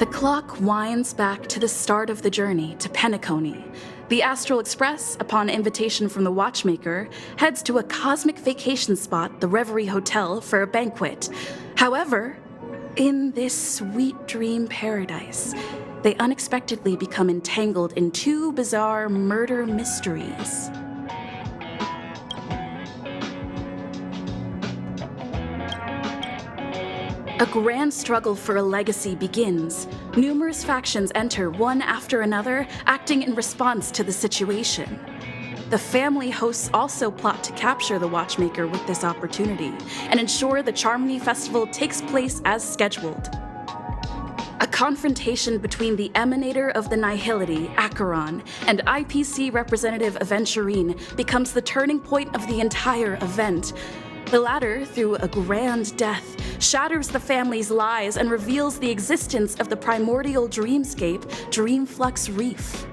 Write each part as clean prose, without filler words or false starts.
The clock winds back to the start of the journey to Penacony. The Astral Express, upon invitation from the watchmaker, heads to a cosmic vacation spot, the Reverie Hotel, for a banquet. However, in this sweet dream paradise, they unexpectedly become entangled in two bizarre murder mysteries. A grand struggle for a legacy begins. Numerous factions enter one after another, acting in response to the situation. The family hosts also plot to capture the watchmaker with this opportunity and ensure the Charmony Festival takes place as scheduled. A confrontation between the emanator of the Nihility, Acheron, and IPC representative Aventurine becomes the turning point of the entire event. The latter, through a grand death, shatters the family's lies and reveals the existence of the primordial dreamscape, Dreamflux Reef.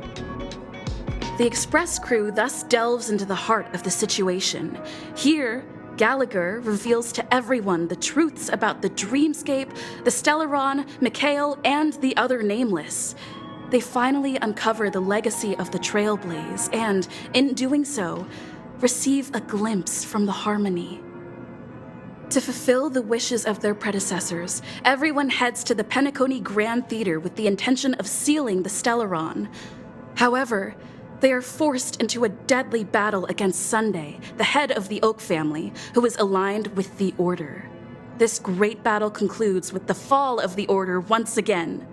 The Express crew thus delves into the heart of the situation. Here, Gallagher reveals to everyone the truths about the dreamscape, the Stellaron, Mikhail, and the other nameless. They finally uncover the legacy of the Trailblaze and, in doing so, receive a glimpse from the Harmony. To fulfill the wishes of their predecessors, everyone heads to the Penacony Grand Theater with the intention of sealing the Stellaron. However, they are forced into a deadly battle against Sunday, the head of the Oak family, who is aligned with the Order. This great battle concludes with the fall of the Order once again.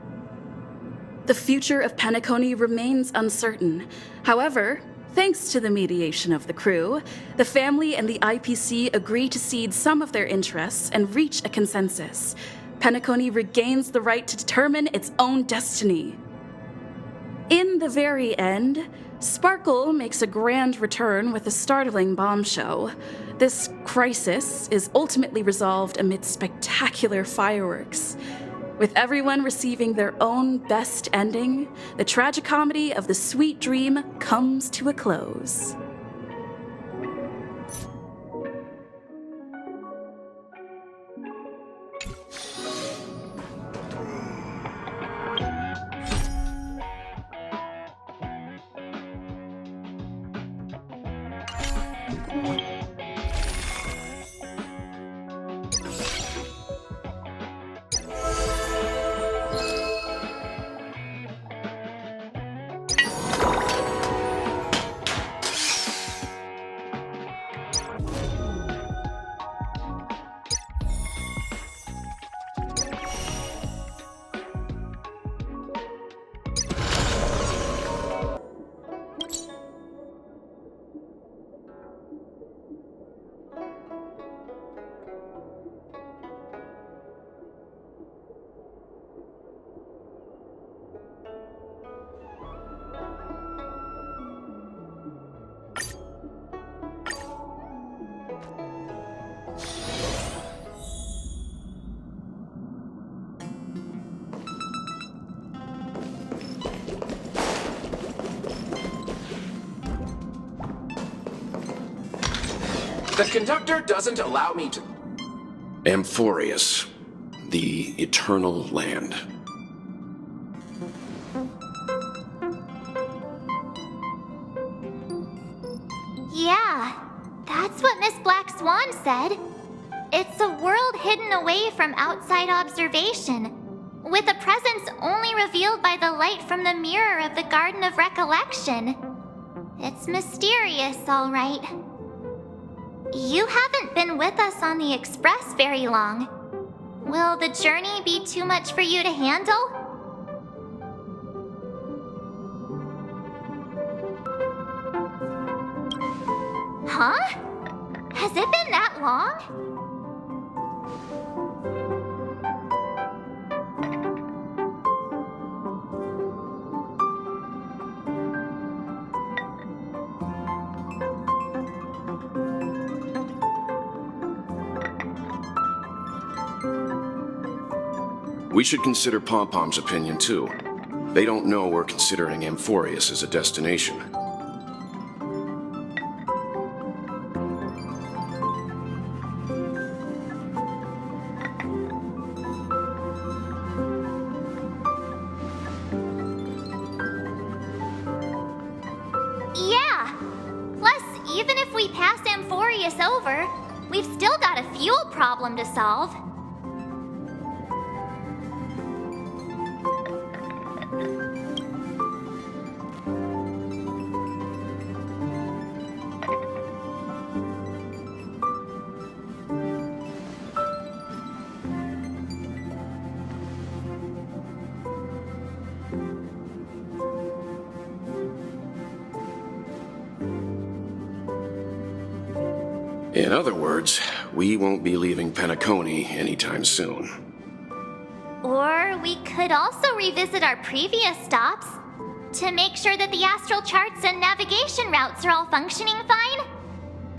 The future of Penacony remains uncertain. However, thanks to the mediation of the crew, the family and the IPC agree to cede some of their interests and reach a consensus. Penacony regains the right to determine its own destiny. In the very end, Sparkle makes a grand return with a startling bombshell. This crisis is ultimately resolved amid spectacular fireworks. With everyone receiving their own best ending, the tragicomedy of the sweet dream comes to a close. The conductor doesn't allow me to... Amphorius, the Eternal Land. Yeah, that's what Miss Black Swan said. It's a world hidden away from outside observation, with a presence only revealed by the light from the mirror of the Garden of Recollection. It's mysterious, all right. You haven't been with us on the Express very long. Will the journey be too much for you to handle? Huh? Has it been that long? We should consider Pom-Pom's opinion, too. They don't know we're considering Amphorius as a destination. even if we pass Amphorius over, we've still got a fuel problem to solve. In other words, we won't be leaving Penacony anytime soon. Or we could also revisit our previous stops to make sure that the astral charts and navigation routes are all functioning fine.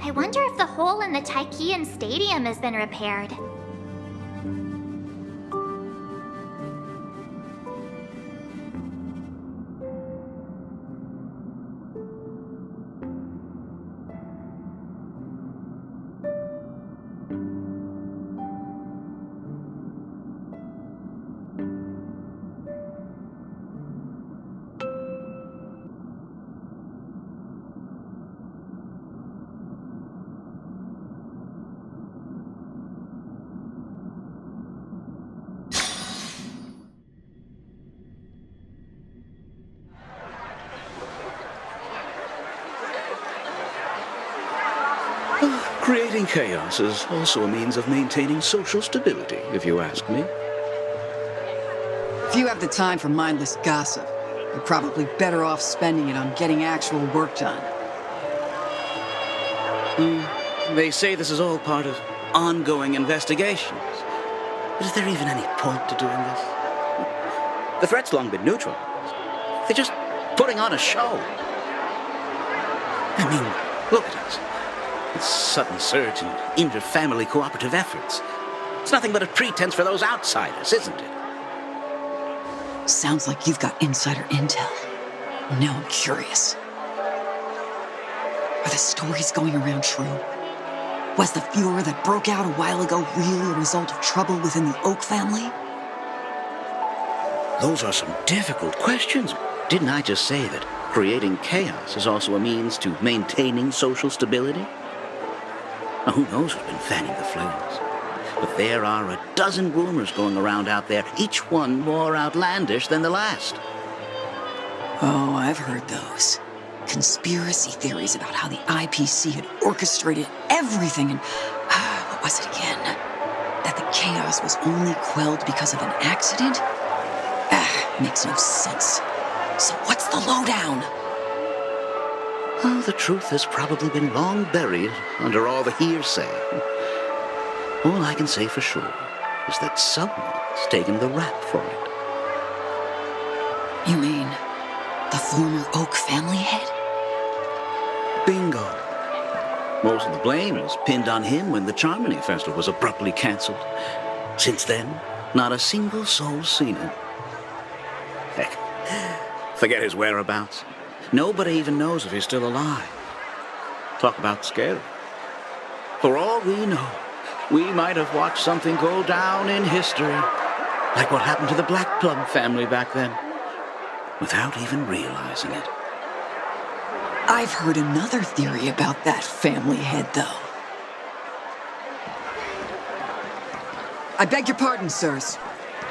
I wonder if the hole in the Tychean Stadium has been repaired. Creating chaos is also a means of maintaining social stability, if you ask me. If you have the time for mindless gossip, you're probably better off spending it on getting actual work done. They say this is all part of ongoing investigations. But is there even any point to doing this? The threat's long been neutralized. They're just putting on a show. I mean, look at us. This sudden surge in inter-family cooperative efforts. It's nothing but a pretense for those outsiders, isn't it? Sounds like you've got insider intel. Now I'm curious. Are the stories going around true? Was the furor that broke out a while ago really a result of trouble within the Oak family? Those are some difficult questions. Didn't I just say that creating chaos is also a means to maintaining social stability? Now, who knows who's been fanning the flames? But there are a dozen rumors going around out there, each one more outlandish than the last. Oh, I've heard those. Conspiracy theories about how the IPC had orchestrated everything and... what was it again? That the chaos was only quelled because of an accident? Makes no sense. So what's the lowdown? Oh, the truth has probably been long buried under all the hearsay. All I can say for sure is that someone's taken the rap for it. You mean the former Oak family head? Bingo. Most of the blame was pinned on him when the Charmony Festival was abruptly cancelled. Since then, not a single soul's seen him. Heck, forget his whereabouts. Nobody even knows if he's still alive. Talk about scary. For all we know, we might have watched something go down in history, like what happened to the Black Plum family back then, without even realizing it. I've heard another theory about that family head, though. I beg your pardon, sirs.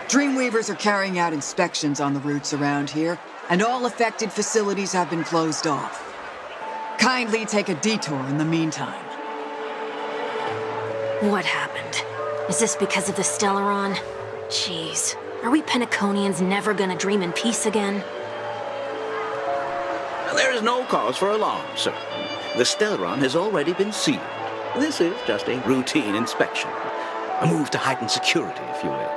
Dreamweavers are carrying out inspections on the routes around here, and all affected facilities have been closed off. Kindly take a detour in the meantime. What happened? Is this because of the Stellaron? Jeez, are we Penaconians never gonna dream in peace again? There is no cause for alarm, sir. The Stellaron has already been sealed. This is just a routine inspection. A move to heighten security, if you will.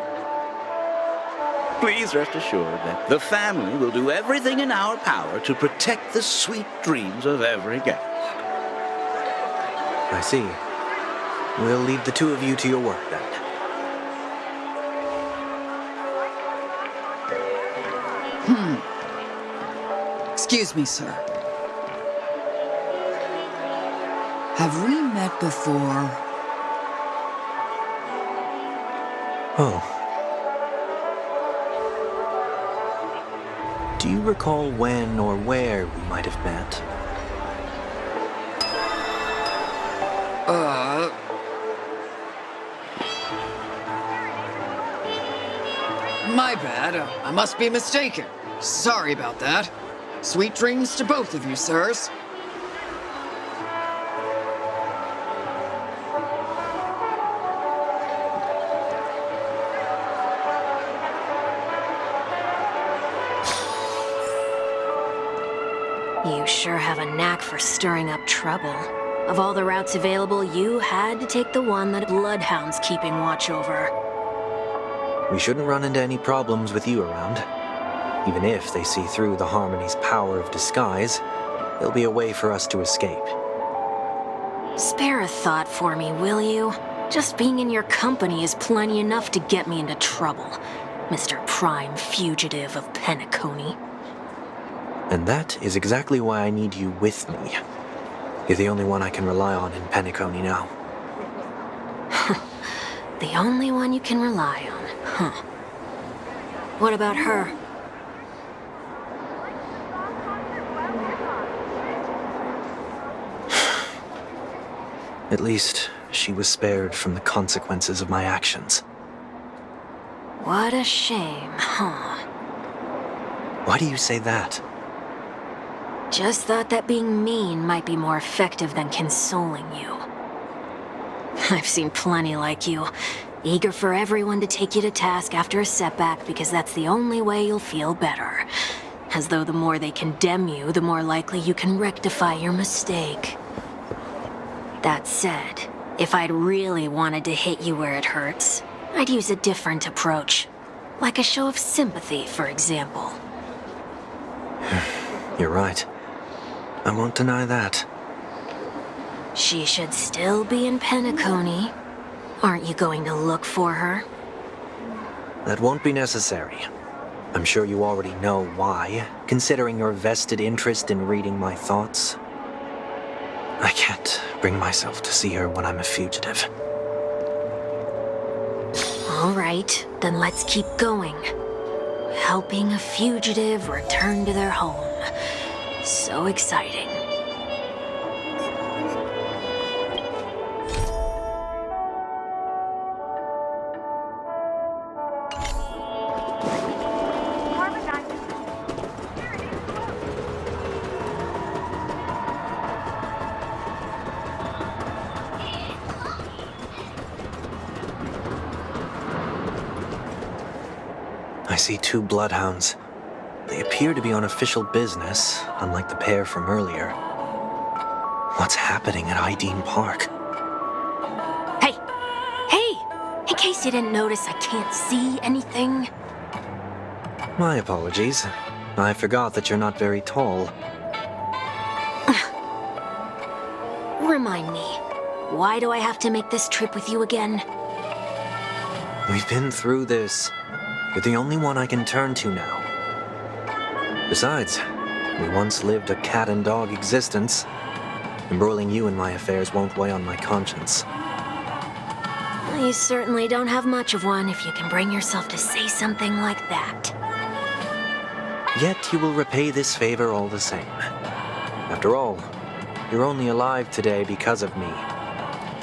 Please rest assured that the family will do everything in our power to protect the sweet dreams of every guest. I see. We'll leave the two of you to your work, then. Excuse me, sir. Have we met before? Oh. Do you recall when or where we might have met? My bad. I must be mistaken. Sorry about that. Sweet dreams to both of you, sirs. You sure have a knack for stirring up trouble. Of all the routes available, you had to take the one that Bloodhound's keeping watch over. We shouldn't run into any problems with you around. Even if they see through the Harmony's power of disguise, there'll be a way for us to escape. Spare a thought for me, will you? Just being in your company is plenty enough to get me into trouble, Mr. Prime Fugitive of Penacony. And that is exactly why I need you with me. You're the only one I can rely on in Penacony now. The only one you can rely on, huh? What about her? At least, she was spared from the consequences of my actions. What a shame, huh? Why do you say that? Just thought that being mean might be more effective than consoling you. I've seen plenty like you, eager for everyone to take you to task after a setback because that's the only way you'll feel better. As though the more they condemn you, the more likely you can rectify your mistake. That said, if I'd really wanted to hit you where it hurts, I'd use a different approach. Like a show of sympathy, for example. You're right. I won't deny that. She should still be in Penacony. Aren't you going to look for her? That won't be necessary. I'm sure you already know why, considering your vested interest in reading my thoughts. I can't bring myself to see her when I'm a fugitive. All right, then let's keep going. Helping a fugitive return to their home. So exciting. I see 2 bloodhounds. They appear to be on official business, unlike the pair from earlier. What's happening at Ideen Park? Hey! Hey! In case you didn't notice, I can't see anything. My apologies. I forgot that you're not very tall. Remind me, why do I have to make this trip with you again? We've been through this. You're the only one I can turn to now. Besides, we once lived a cat-and-dog existence. Embroiling you in my affairs won't weigh on my conscience. You certainly don't have much of one if you can bring yourself to say something like that. Yet you will repay this favor all the same. After all, you're only alive today because of me.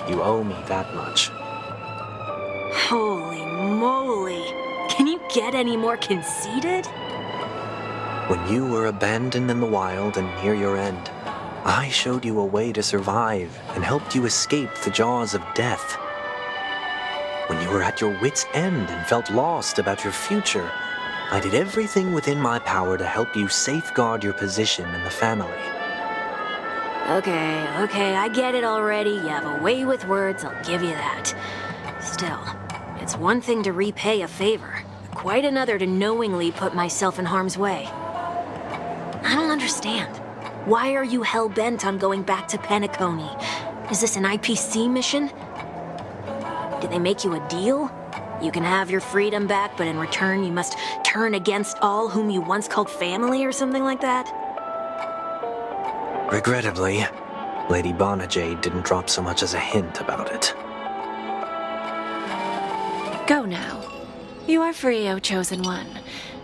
You owe me that much. Holy moly! Can you get any more conceited? When you were abandoned in the wild and near your end, I showed you a way to survive and helped you escape the jaws of death. When you were at your wit's end and felt lost about your future, I did everything within my power to help you safeguard your position in the family. Okay, I get it already. You have a way with words, I'll give you that. Still, it's one thing to repay a favor, quite another to knowingly put myself in harm's way. I don't understand. Why are you hell-bent on going back to Penacony? Is this an IPC mission? Did they make you a deal? You can have your freedom back, but in return you must turn against all whom you once called family or something like that? Regrettably, Lady Bonajade didn't drop so much as a hint about it. Go now. You are free, O Chosen One,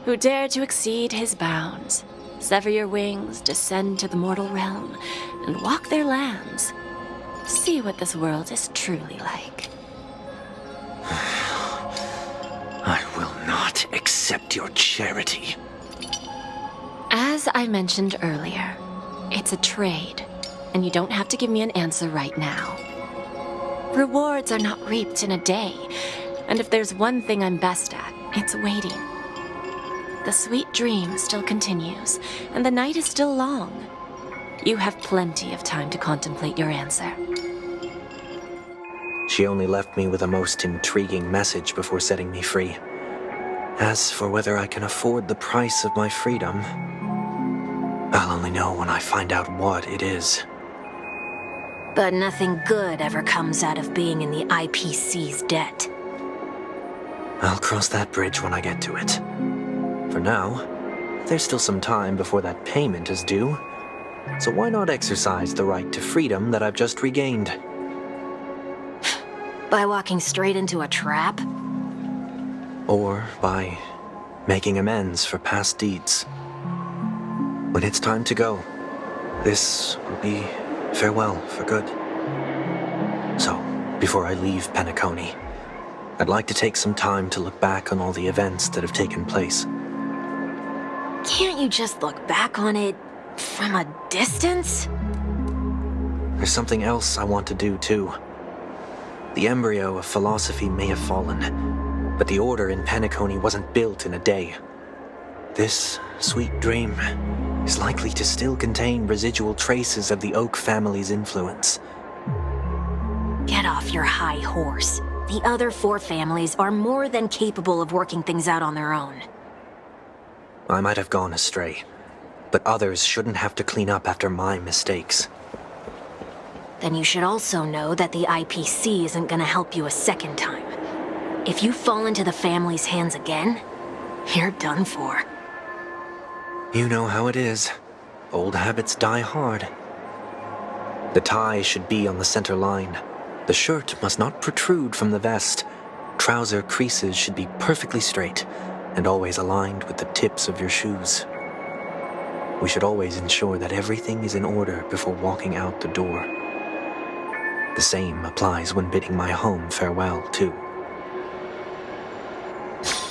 who dare to exceed his bounds. Sever your wings, descend to the mortal realm, and walk their lands. See what this world is truly like. I will not accept your charity. As I mentioned earlier, it's a trade, and you don't have to give me an answer right now. Rewards are not reaped in a day, and if there's one thing I'm best at, it's waiting. The sweet dream still continues, and the night is still long. You have plenty of time to contemplate your answer. She only left me with a most intriguing message before setting me free. As for whether I can afford the price of my freedom, I'll only know when I find out what it is. But nothing good ever comes out of being in the IPC's debt. I'll cross that bridge when I get to it. For now, there's still some time before that payment is due, so why not exercise the right to freedom that I've just regained? By walking straight into a trap? Or by making amends for past deeds. When it's time to go, this will be farewell for good. So, before I leave Penacony, I'd like to take some time to look back on all the events that have taken place. Can't you just look back on it from a distance? There's something else I want to do, too. The embryo of philosophy may have fallen, but the order in Penacony wasn't built in a day. This sweet dream is likely to still contain residual traces of the Oak family's influence. Get off your high horse. The other 4 families are more than capable of working things out on their own. I might have gone astray, but others shouldn't have to clean up after my mistakes. Then you should also know that the IPC isn't gonna help you a second time. If you fall into the family's hands again, you're done for. You know how it is. Old habits die hard. The tie should be on the center line. The shirt must not protrude from the vest. Trouser creases should be perfectly straight and always aligned with the tips of your shoes. We should always ensure that everything is in order before walking out the door. The same applies when bidding my home farewell, too.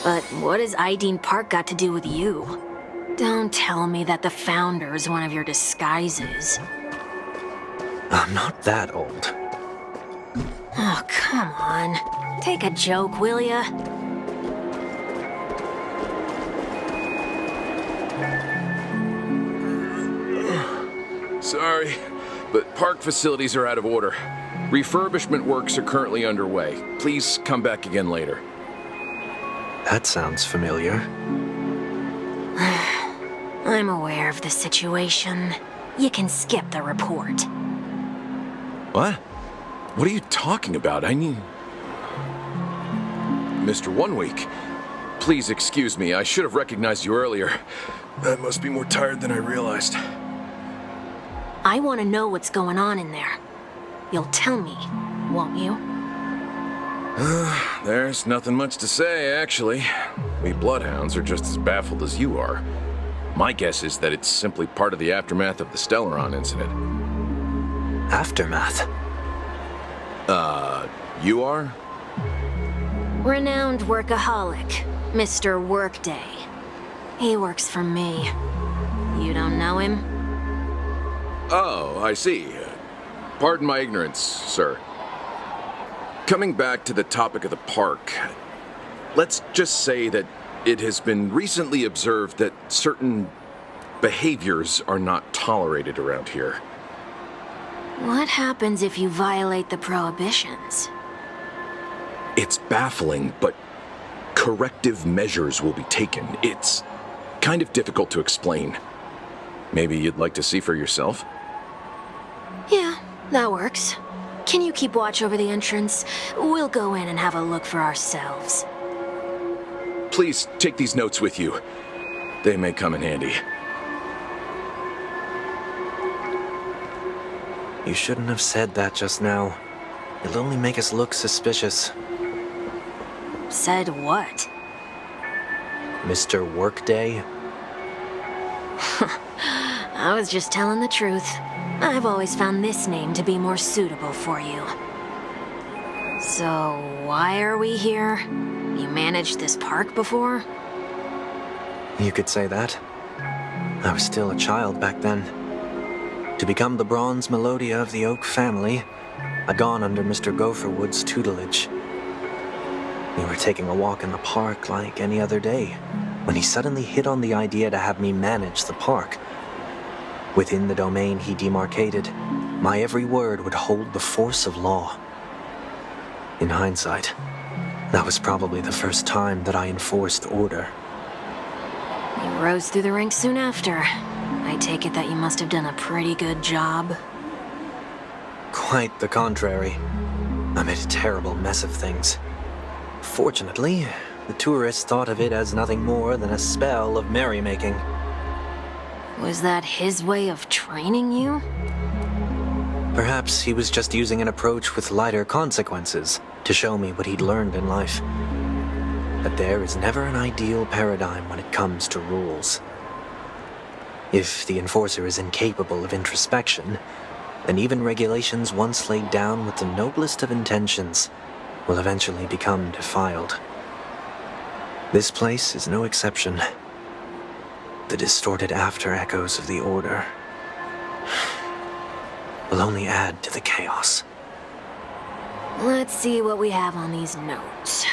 But what has Ideen Park got to do with you? Don't tell me that the Founder's one of your disguises. I'm not that old. Oh, come on. Take a joke, will ya? Sorry, but park facilities are out of order. Refurbishment works are currently underway. Please come back again later. That sounds familiar. I'm aware of the situation. You can skip the report. What? What are you talking about? I mean... Mr. One Week, please excuse me. I should have recognized you earlier. I must be more tired than I realized. I want to know what's going on in there. You'll tell me, won't you? There's nothing much to say, actually. We bloodhounds are just as baffled as you are. My guess is that it's simply part of the aftermath of the Stellaron incident. Aftermath? You are? Renowned workaholic, Mr. Workday. He works for me. You don't know him? Oh, I see. Pardon my ignorance, sir. Coming back to the topic of the park, let's just say that it has been recently observed that certain behaviors are not tolerated around here. What happens if you violate the prohibitions? It's baffling, but corrective measures will be taken. It's kind of difficult to explain. Maybe you'd like to see for yourself? Yeah, that works. Can you keep watch over the entrance? We'll go in and have a look for ourselves. Please take these notes with you. They may come in handy. You shouldn't have said that just now. It'll only make us look suspicious. Said what? Mr. Workday? I was just telling the truth. I've always found this name to be more suitable for you. So, why are we here? You managed this park before? You could say that. I was still a child back then. To become the bronze Melodia of the Oak family, I'd gone under Mr. Gopherwood's tutelage. We were taking a walk in the park like any other day, when he suddenly hit on the idea to have me manage the park. Within the domain he demarcated, my every word would hold the force of law. In hindsight, that was probably the first time that I enforced order. You rose through the ranks soon after. I take it that you must have done a pretty good job. Quite the contrary. I made a terrible mess of things. Fortunately, the tourists thought of it as nothing more than a spell of merrymaking. Was that his way of training you? Perhaps he was just using an approach with lighter consequences to show me what he'd learned in life. But there is never an ideal paradigm when it comes to rules. If the enforcer is incapable of introspection, then even regulations once laid down with the noblest of intentions will eventually become defiled. This place is no exception. The distorted after-echoes of the Order will only add to the chaos. Let's see what we have on these notes.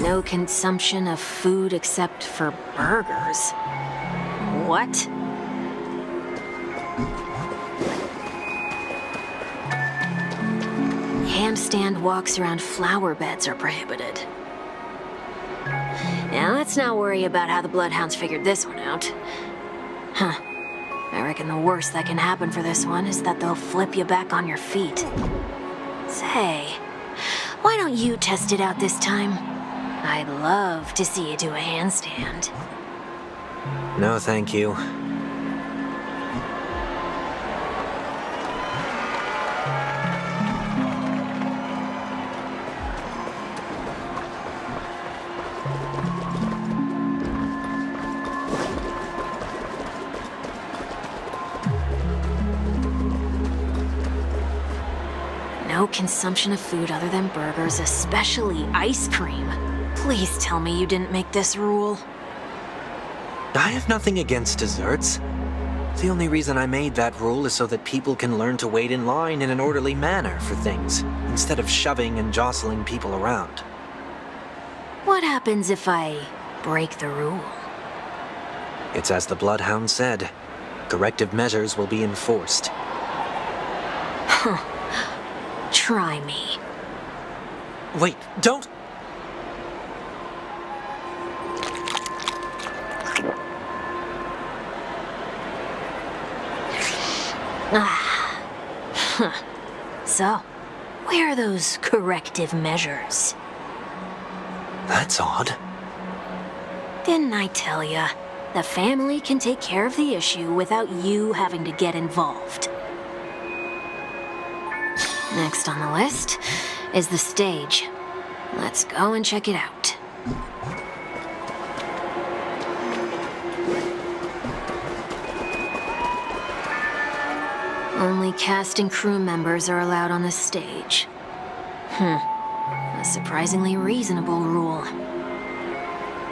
No consumption of food except for burgers. What? Handstand walks around flower beds are prohibited. Now let's not worry about how the Bloodhounds figured this one out. Huh. I reckon the worst that can happen for this one is that they'll flip you back on your feet. Say, why don't you test it out this time? I'd love to see you do a handstand. No, thank you. No consumption of food other than burgers, especially ice cream. Please tell me you didn't make this rule. I have nothing against desserts. The only reason I made that rule is so that people can learn to wait in line in an orderly manner for things, instead of shoving and jostling people around. What happens if I break the rule? It's as the Bloodhound said. Corrective measures will be enforced. Huh. Try me. Wait, don't! So, where are those corrective measures? That's odd. Didn't I tell ya? The family can take care of the issue without you having to get involved. Next on the list is the stage. Let's go and check it out. Only cast and crew members are allowed on the stage. A surprisingly reasonable rule.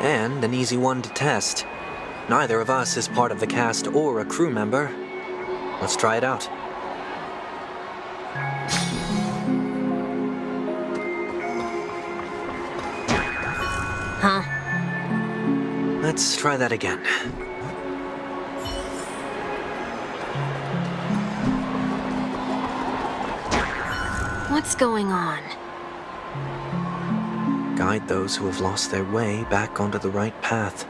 And an easy one to test. Neither of us is part of the cast or a crew member. Let's try it out. Huh? Let's try that again. What's going on? Guide those who have lost their way back onto the right path.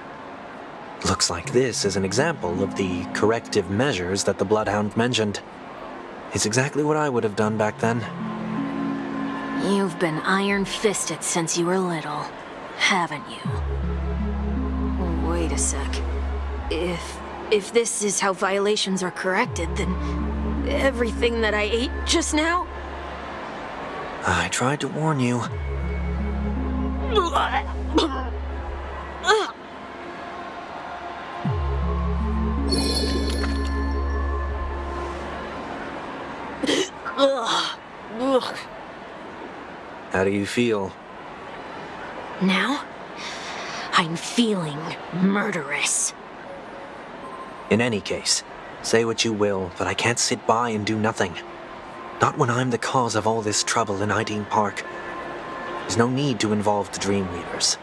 Looks like this is an example of the corrective measures that the Bloodhound mentioned. It's exactly what I would have done back then. You've been iron-fisted since you were little, haven't you? Wait a sec. If this is how violations are corrected, then everything that I ate just now? I tried to warn you. How do you feel? Now, I'm feeling murderous. In any case, say what you will, but I can't sit by and do nothing. Not when I'm the cause of all this trouble in Ideen Park. There's no need to involve the Dream Weavers.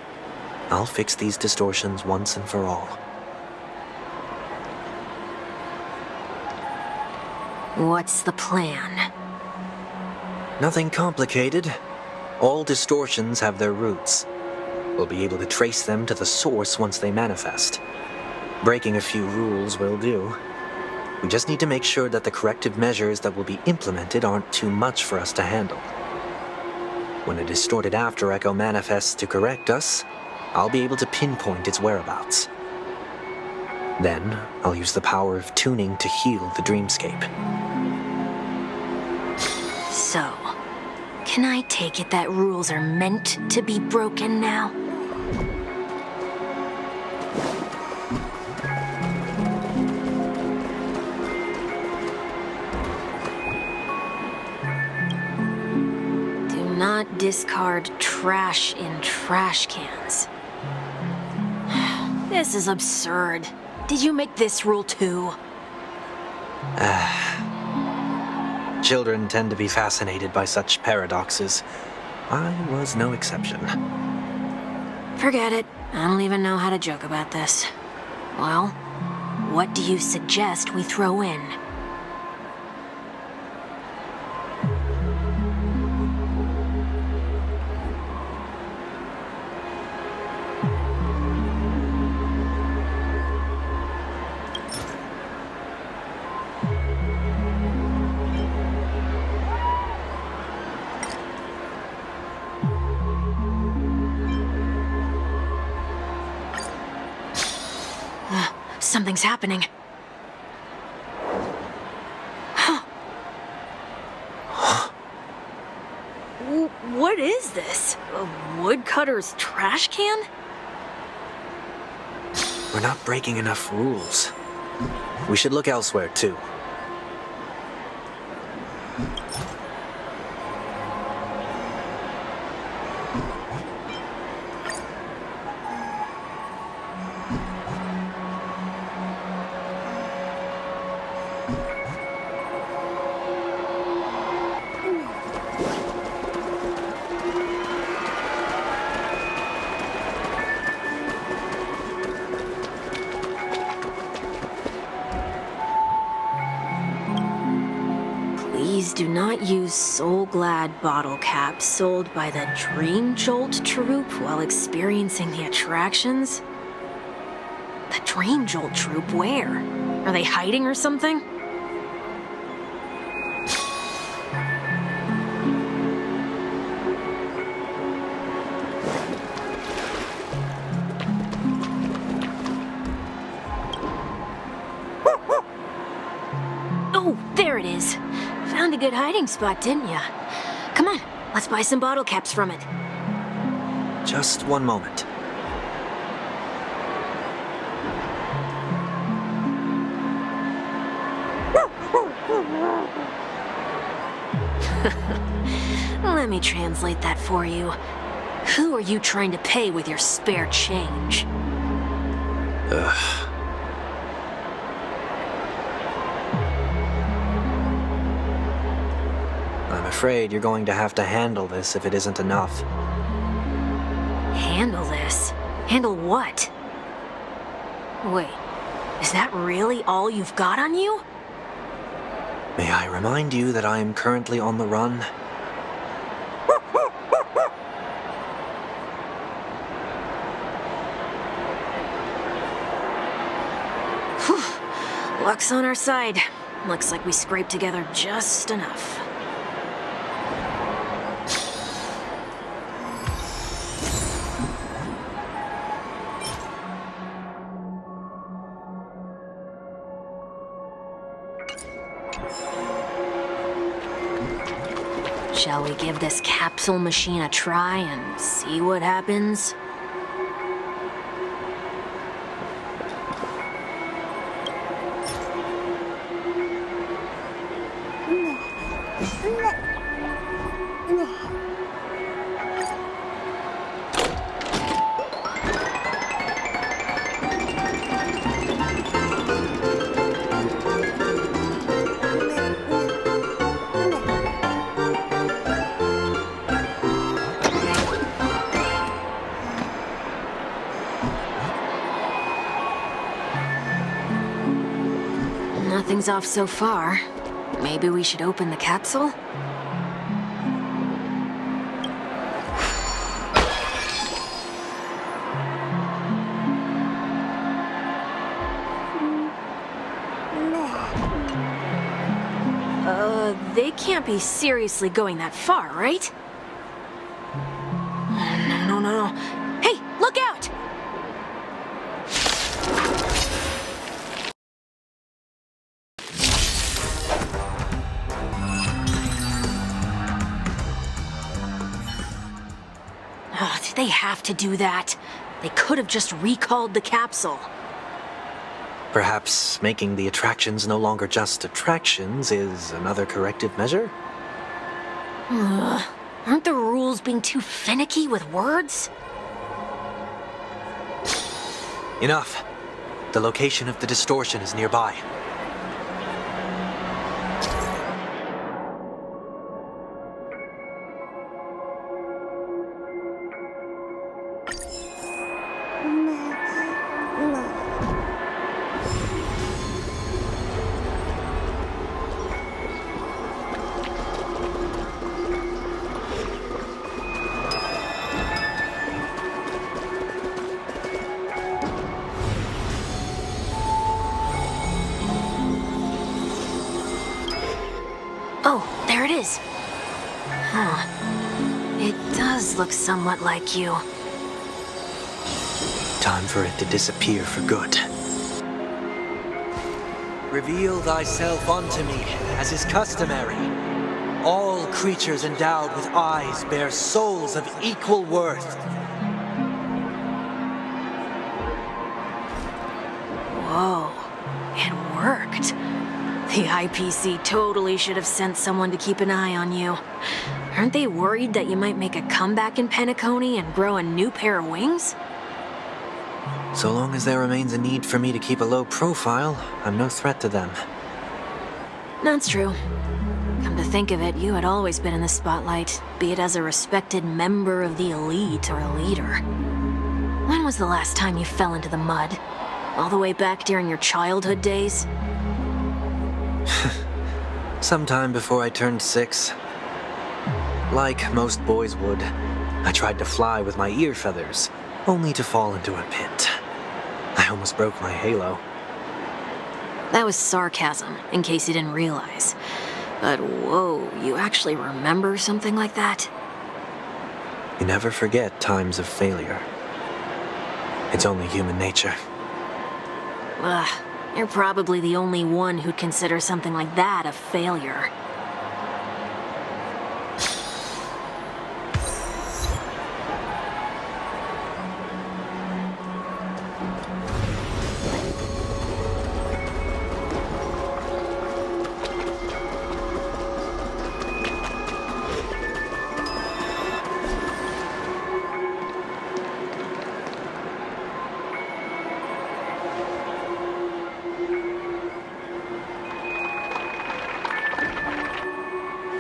I'll fix these distortions once and for all. What's the plan? Nothing complicated. All distortions have their roots. We'll be able to trace them to the source once they manifest. Breaking a few rules will do. We just need to make sure that the corrective measures that will be implemented aren't too much for us to handle. When a distorted after echo manifests to correct us, I'll be able to pinpoint its whereabouts. Then, I'll use the power of tuning to heal the dreamscape. So, can I take it that rules are meant to be broken now? Do not discard trash in trash cans. This is absurd. Did you make this rule too? Children tend to be fascinated by such paradoxes. I was no exception. Forget it. I don't even know how to joke about this. Well, what do you suggest we throw in? Something's happening. What is this? A woodcutter's trash can? We're not breaking enough rules. We should look elsewhere, too. Please do not use Soul Glad bottle caps sold by the Dream Jolt troupe while experiencing the attractions. The Dream Jolt troupe? Where? Are they hiding or something? Oh, there it is. Found a good hiding spot, didn't ya? Come on, let's buy some bottle caps from it. Just one moment. Let me translate that for you. Who are you trying to pay with your spare change? Ugh. I'm afraid you're going to have to handle this if it isn't enough. Handle this? Handle what? Wait, is that really all you've got on you? May I remind you that I am currently on the run? Whew. Luck's on our side. Looks like we scraped together just enough. Shall we give this capsule machine a try and see what happens? Nothing's off so far. Maybe we should open the capsule? They can't be seriously going that far, right? No. Hey, look out! Oh, did they have to do that? They could have just recalled the capsule. Perhaps making the attractions no longer just attractions is another corrective measure? Aren't the rules being too finicky with words? Enough. The location of the distortion is nearby. Oh, there it is. Huh. It does look somewhat like you. Time for it to disappear for good. Reveal thyself unto me, as is customary. All creatures endowed with eyes bear souls of equal worth. Whoa, it worked. The IPC totally should have sent someone to keep an eye on you. Aren't they worried that you might make a comeback in Penacony and grow a new pair of wings? So long as there remains a need for me to keep a low profile, I'm no threat to them. That's true. Come to think of it, you had always been in the spotlight, be it as a respected member of the elite or a leader. When was the last time you fell into the mud? All the way back during your childhood days? Sometime before I turned 6. Like most boys would, I tried to fly with my ear feathers, only to fall into a pit. I almost broke my halo. That was sarcasm, in case you didn't realize. But whoa, you actually remember something like that? You never forget times of failure. It's only human nature. Ugh, you're probably the only one who'd consider something like that a failure.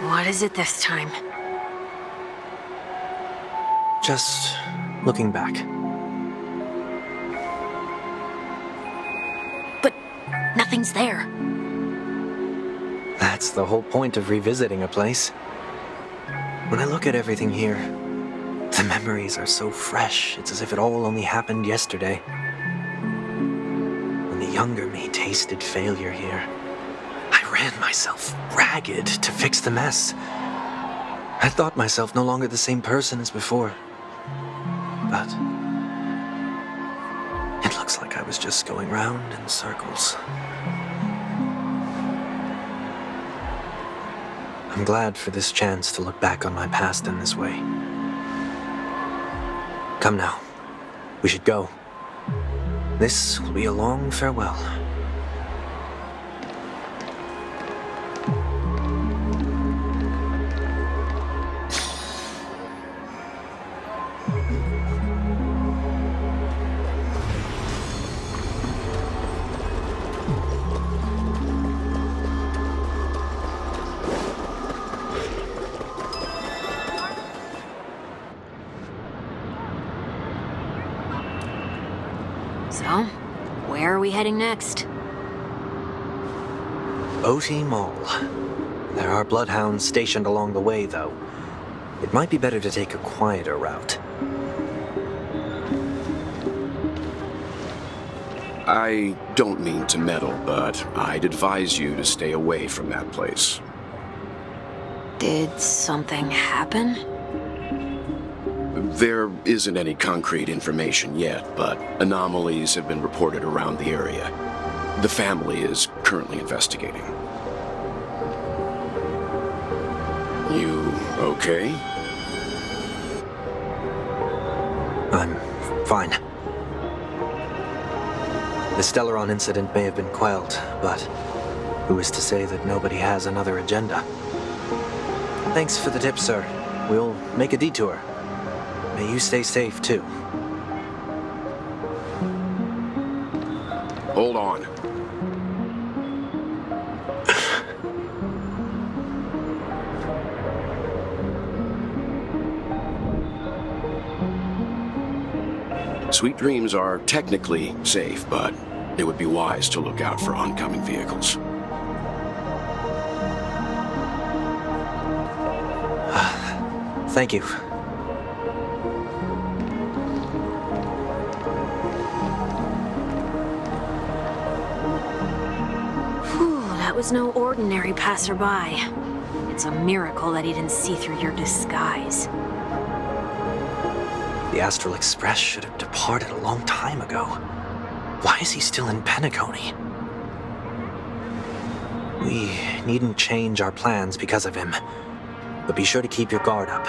What is it this time? Just looking back. But nothing's there. That's the whole point of revisiting a place. When I look at everything here, the memories are so fresh, it's as if it all only happened yesterday. When the younger me tasted failure here, I ran myself ragged to fix the mess. I thought myself no longer the same person as before. But it looks like I was just going round in circles. I'm glad for this chance to look back on my past in this way. Come now. We should go. This will be a long farewell. So, where are we heading next? OT Mall. There are bloodhounds stationed along the way, though. It might be better to take a quieter route. I don't mean to meddle, but I'd advise you to stay away from that place. Did something happen? There isn't any concrete information yet, but anomalies have been reported around the area. The family is currently investigating. You okay? I'm fine. The Stellaron incident may have been quelled, but who is to say that nobody has another agenda? Thanks for the tip, sir. We'll make a detour. May you stay safe, too. Hold on. Sweet Dreams are technically safe, but it would be wise to look out for oncoming vehicles. Thank you. Whew, that was no ordinary passerby. It's a miracle that he didn't see through your disguise. The Astral Express should have departed a long time ago. Why is he still in Penacony? We needn't change our plans because of him, but be sure to keep your guard up.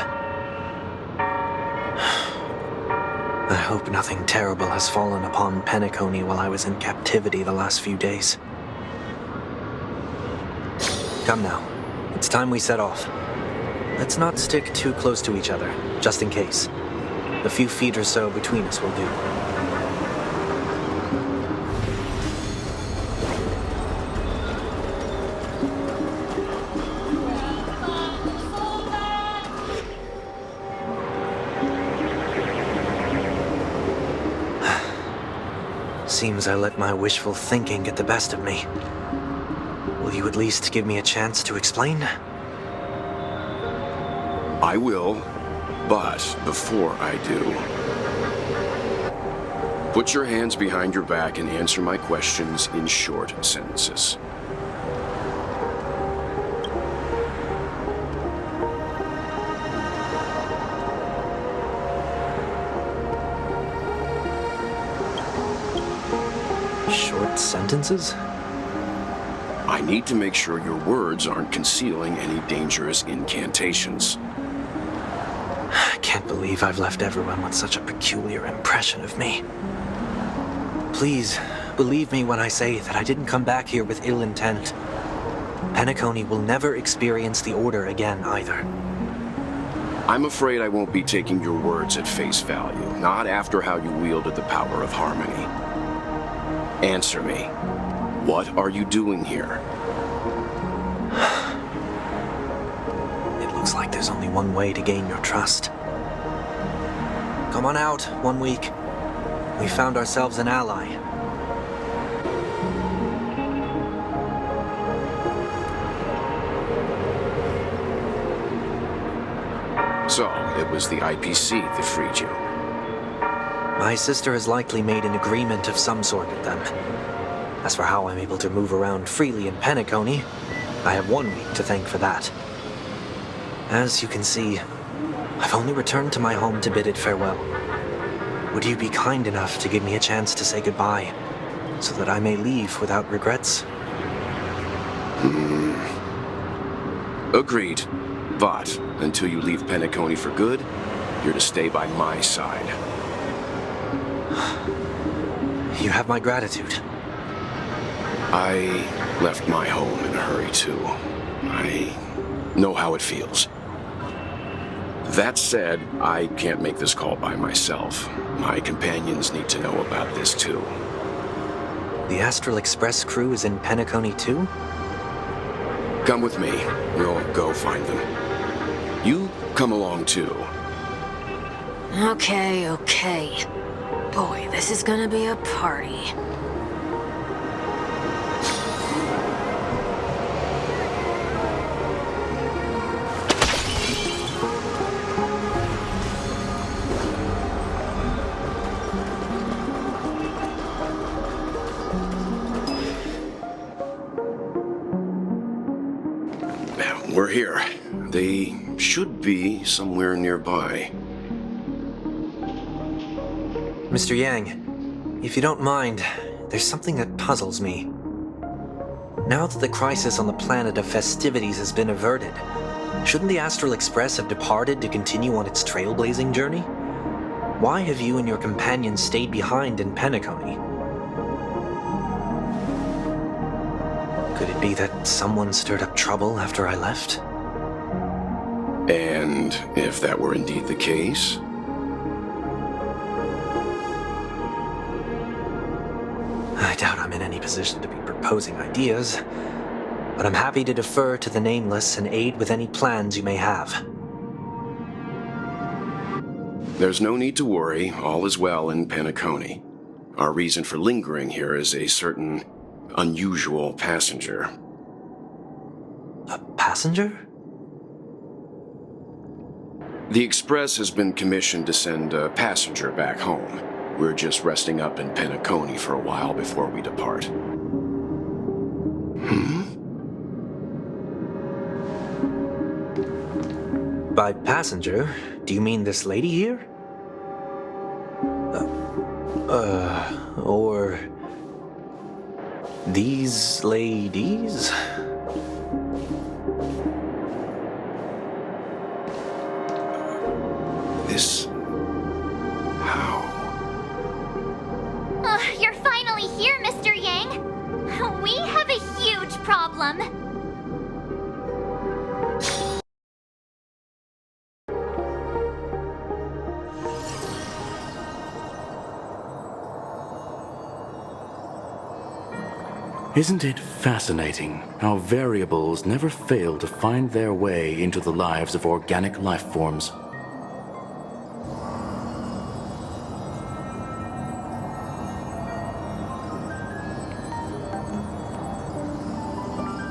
I hope nothing terrible has fallen upon Penacony while I was in captivity the last few days. Come now, it's time we set off. Let's not stick too close to each other, just in case. A few feet or so between us will do. Seems I let my wishful thinking get the best of me. Will you at least give me a chance to explain? I will, but before I do, put your hands behind your back and answer my questions in short sentences. Short sentences? I need to make sure your words aren't concealing any dangerous incantations. I can't believe I've left everyone with such a peculiar impression of me. Please, believe me when I say that I didn't come back here with ill intent. Penacony will never experience the Order again, either. I'm afraid I won't be taking your words at face value, not after how you wielded the power of harmony. Answer me. What are you doing here? It looks like there's only one way to gain your trust. Come on out, 1 week. We found ourselves an ally. So, it was the IPC that freed you. My sister has likely made an agreement of some sort with them. As for how I'm able to move around freely in Penacony, I have 1 week to thank for that. As you can see, I've only returned to my home to bid it farewell. Would you be kind enough to give me a chance to say goodbye, so that I may leave without regrets? Agreed. But until you leave Penacony for good, you're to stay by my side. You have my gratitude. I left my home in a hurry, too. I know how it feels. That said, I can't make this call by myself. My companions need to know about this, too. The Astral Express crew is in Penacony too? Come with me. We'll go find them. You come along, too. Okay. Boy, this is gonna be a party. We're here. They should be somewhere nearby. Mr. Yang, if you don't mind, there's something that puzzles me. Now that the crisis on the planet of festivities has been averted, shouldn't the Astral Express have departed to continue on its trailblazing journey? Why have you and your companions stayed behind in Penacony? Could it be that someone stirred up trouble after I left? And if that were indeed the case? I doubt I'm in any position to be proposing ideas, but I'm happy to defer to the Nameless and aid with any plans you may have. There's no need to worry. All is well in Penacony. Our reason for lingering here is a certain unusual passenger. A passenger? The Express has been commissioned to send a passenger back home. We're just resting up in Penacony for a while before we depart. By passenger, do you mean this lady here? Or these ladies? This... how? You're finally here, Mr. Yang. We have a huge problem. Isn't it fascinating how variables never fail to find their way into the lives of organic life forms?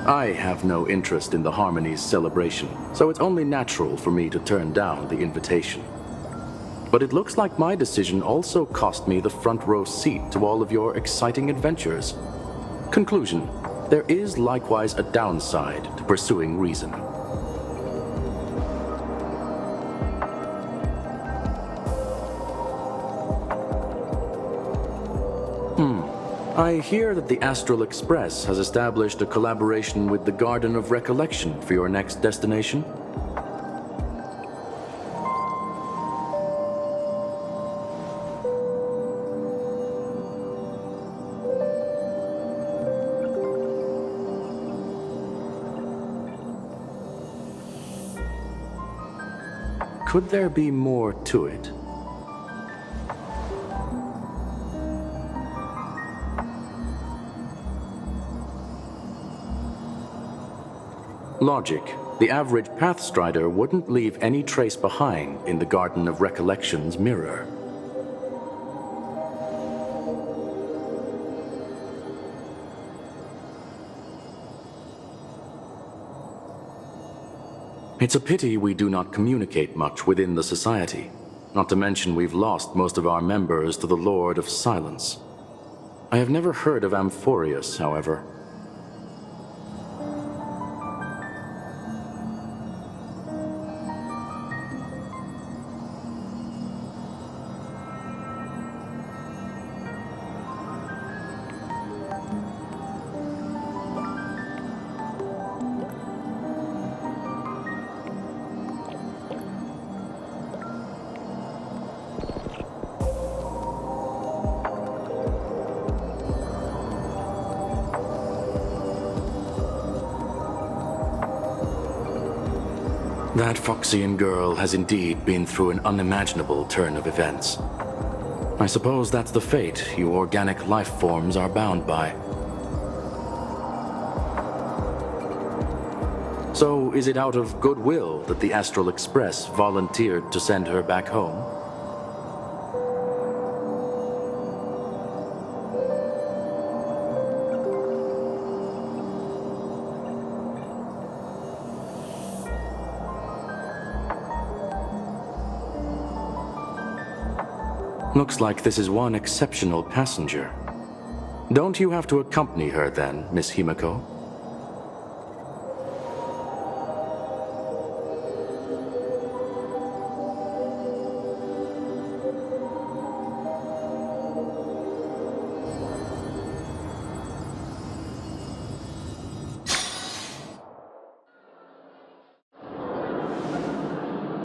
I have no interest in the Harmony's celebration, so it's only natural for me to turn down the invitation. But it looks like my decision also cost me the front row seat to all of your exciting adventures. Conclusion: there is likewise a downside to pursuing reason. I hear that the Astral Express has established a collaboration with the Garden of Recollection for your next destination. Could there be more to it? Logic. The average Pathstrider wouldn't leave any trace behind in the Garden of Recollection's mirror. It's a pity we do not communicate much within the society. Not to mention we've lost most of our members to the Lord of Silence. I have never heard of Amphorius, however. That Foxian girl has indeed been through an unimaginable turn of events. I suppose that's the fate you organic life forms are bound by. So, is it out of goodwill that the Astral Express volunteered to send her back home? Looks like this is one exceptional passenger. Don't you have to accompany her then, Miss Himeko?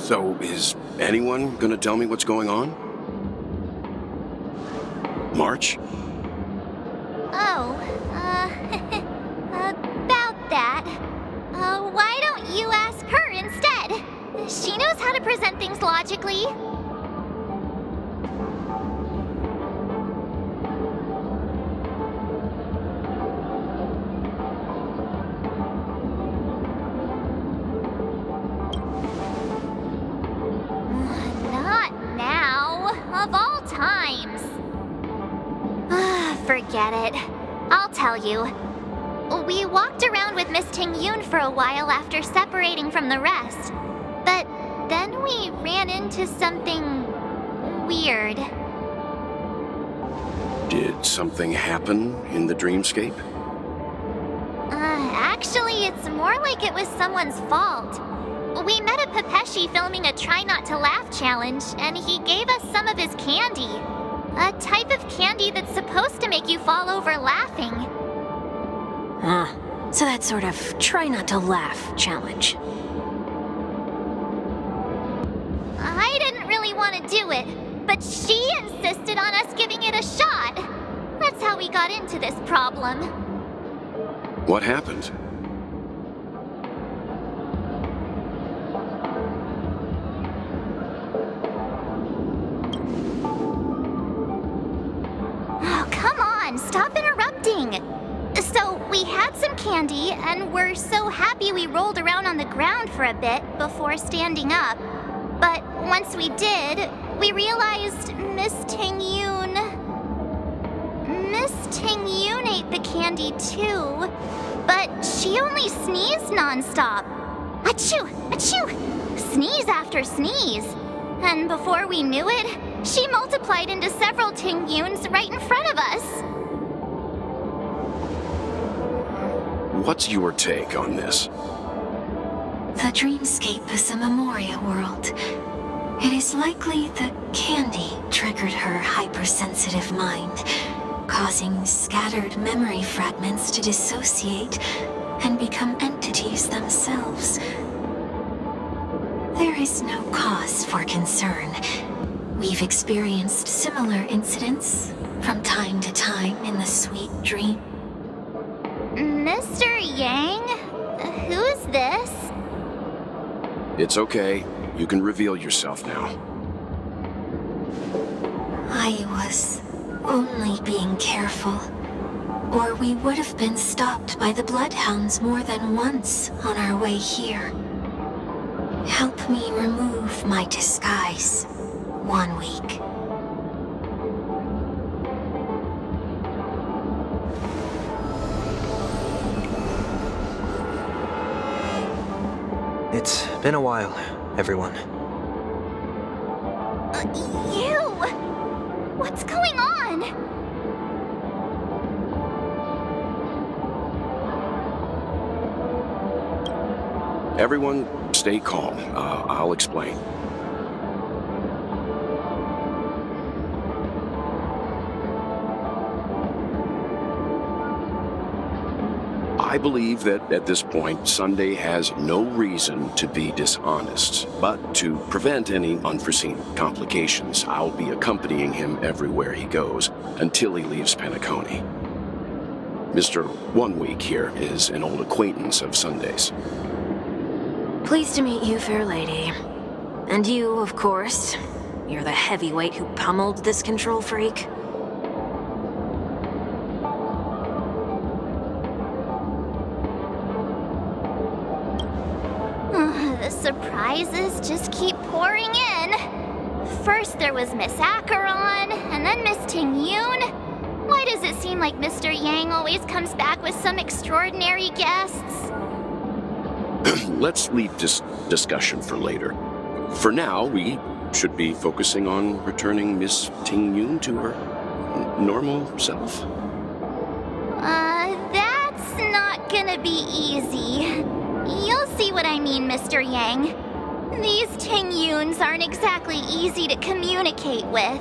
So, is anyone gonna tell me what's going on? March? Oh, about that. Why don't you ask her instead? She knows how to present things logically. Not now, of all times. Forget it. I'll tell you. We walked around with Miss Ting-Yun for a while after separating from the rest. But then we ran into something weird. Did something happen in the dreamscape? Actually, it's more like it was someone's fault. We met a Pepeshi filming a Try Not to Laugh challenge, and he gave us some of his candy. A type of candy that's supposed to make you fall over laughing. So that sort of try not to laugh challenge. I didn't really want to do it, but she insisted on us giving it a shot. That's how we got into this problem. What happened? Oh, come on, stop interrupting. So, we had some candy, and we're so happy we rolled around on the ground for a bit before standing up. But once we did, we realized Miss Ting-Yun ate the candy too, but she only sneezed nonstop. Achoo! Achoo! Sneeze after sneeze. And before we knew it, she multiplied into several Ting-Yuns right in front of us. What's your take on this? The dreamscape is a Memoria world. It is likely the candy triggered her hypersensitive mind, causing scattered memory fragments to dissociate and become entities themselves. There is no cause for concern. We've experienced similar incidents from time to time in the sweet dream. Mr. Yang? Who's this? It's okay. You can reveal yourself now. I was only being careful, or we would have been stopped by the Bloodhounds more than once on our way here. Help me remove my disguise. 1 week. It's been a while, everyone. You! What's going on? Everyone, stay calm. I'll explain. I believe that at this point, Sunday has no reason to be dishonest. But to prevent any unforeseen complications, I'll be accompanying him everywhere he goes until he leaves Penacony. Mr. 1 Week here is an old acquaintance of Sunday's. Pleased to meet you, fair lady. And you, of course. You're the heavyweight who pummeled this control freak. The surprises just keep pouring in. First there was Miss Acheron, and then Miss Ting-Yoon. Why does it seem like Mr. Yang always comes back with some extraordinary guests? Let's leave this discussion for later. For now, we should be focusing on returning Miss Ting-Yoon to her normal self. That's not gonna be easy. You'll see what I mean, Mr. Yang. These Ting-Yoons aren't exactly easy to communicate with.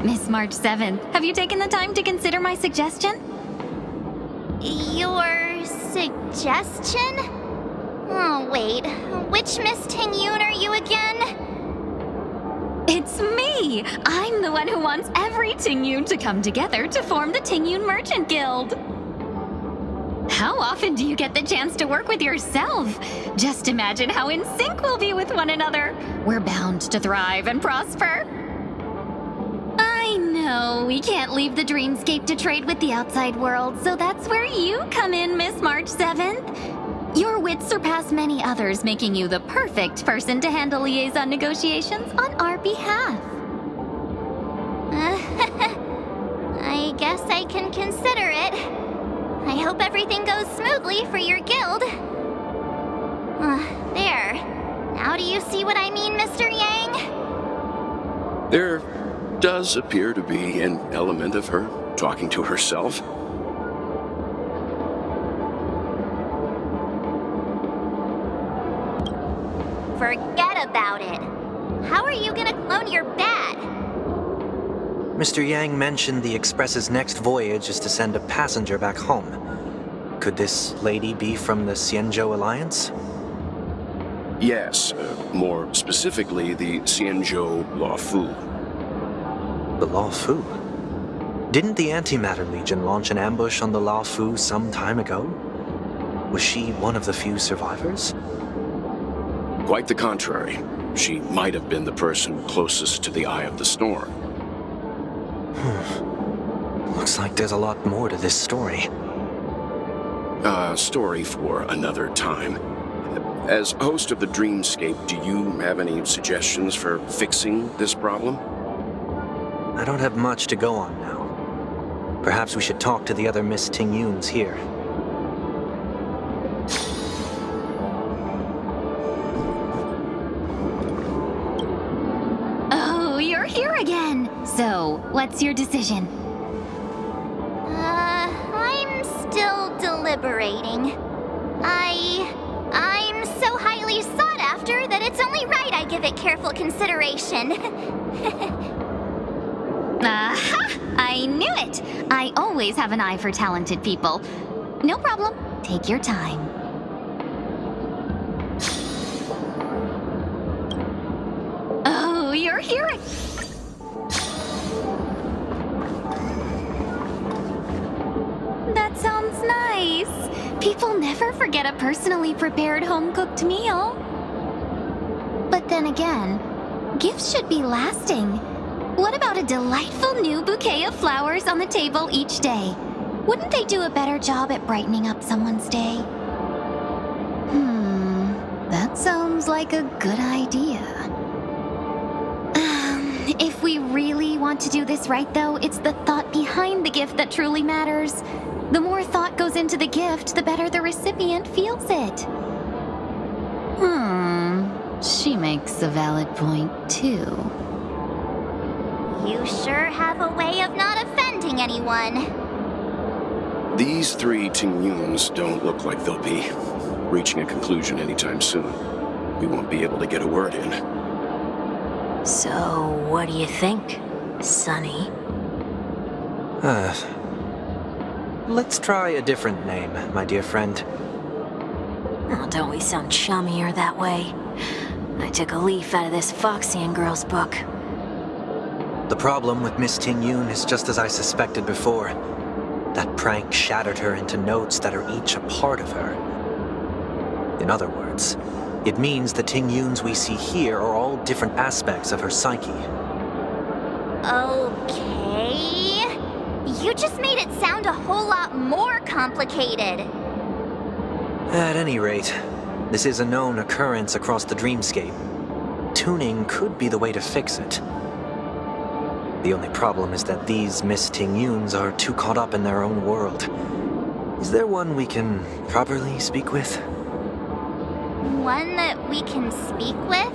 Miss March 7th, have you taken the time to consider my suggestion? Your suggestion? Oh, wait. Which Miss Ting-Yoon are you again? It's me! I'm the one who wants every Ting-Yoon to come together to form the Ting-Yoon Merchant Guild. How often do you get the chance to work with yourself? Just imagine how in sync we'll be with one another. We're bound to thrive and prosper. I know we can't leave the dreamscape to trade with the outside world, so that's where you come in, Miss March 7th. Your wits surpass many others, making you the perfect person to handle liaison negotiations on our behalf. I guess I can consider it. I hope everything goes smoothly for your guild. There. Now do you see what I mean, Mr. Yang? There does appear to be an element of her talking to herself. Forget about it. How are you gonna clone your bat? Mr. Yang mentioned the Express's next voyage is to send a passenger back home. Could this lady be from the Xianzhou Alliance? Yes, more specifically, the Xianzhou Luofu. The Luofu? Didn't the Antimatter Legion launch an ambush on the Luofu some time ago? Was she one of the few survivors? Quite the contrary. She might have been the person closest to the eye of the storm. Looks like there's a lot more to this story. Story for another time. As host of the Dreamscape, do you have any suggestions for fixing this problem? I don't have much to go on now. Perhaps we should talk to the other Miss Ting-Yoons here. Oh, you're here again. So, what's your decision? I'm still deliberating. I'm so highly sought after that it's only right I give it careful consideration. Aha! I knew it! I always have an eye for talented people. No problem. Take your time. Oh, you're here. That sounds nice. People never forget a personally prepared home-cooked meal. But then again, gifts should be lasting. What about a delightful new bouquet of flowers on the table each day? Wouldn't they do a better job at brightening up someone's day? That sounds like a good idea. If we really want to do this right, though, it's the thought behind the gift that truly matters. The more thought goes into the gift, the better the recipient feels it. She makes a valid point, too. You sure have a way of not offending anyone. These three Tingyuns don't look like they'll be reaching a conclusion anytime soon. We won't be able to get a word in. So, what do you think, Sonny? Let's try a different name, my dear friend. Oh, don't we sound chummier that way? I took a leaf out of this Foxian girl's book. The problem with Miss Tingyun is just as I suspected before. That prank shattered her into notes that are each a part of her. In other words, it means the Tingyuns we see here are all different aspects of her psyche. Okay. You just made it sound a whole lot more complicated. At any rate, this is a known occurrence across the dreamscape. Tuning could be the way to fix it. The only problem is that these Miss Tingyuns are too caught up in their own world. Is there one we can properly speak with? One that we can speak with?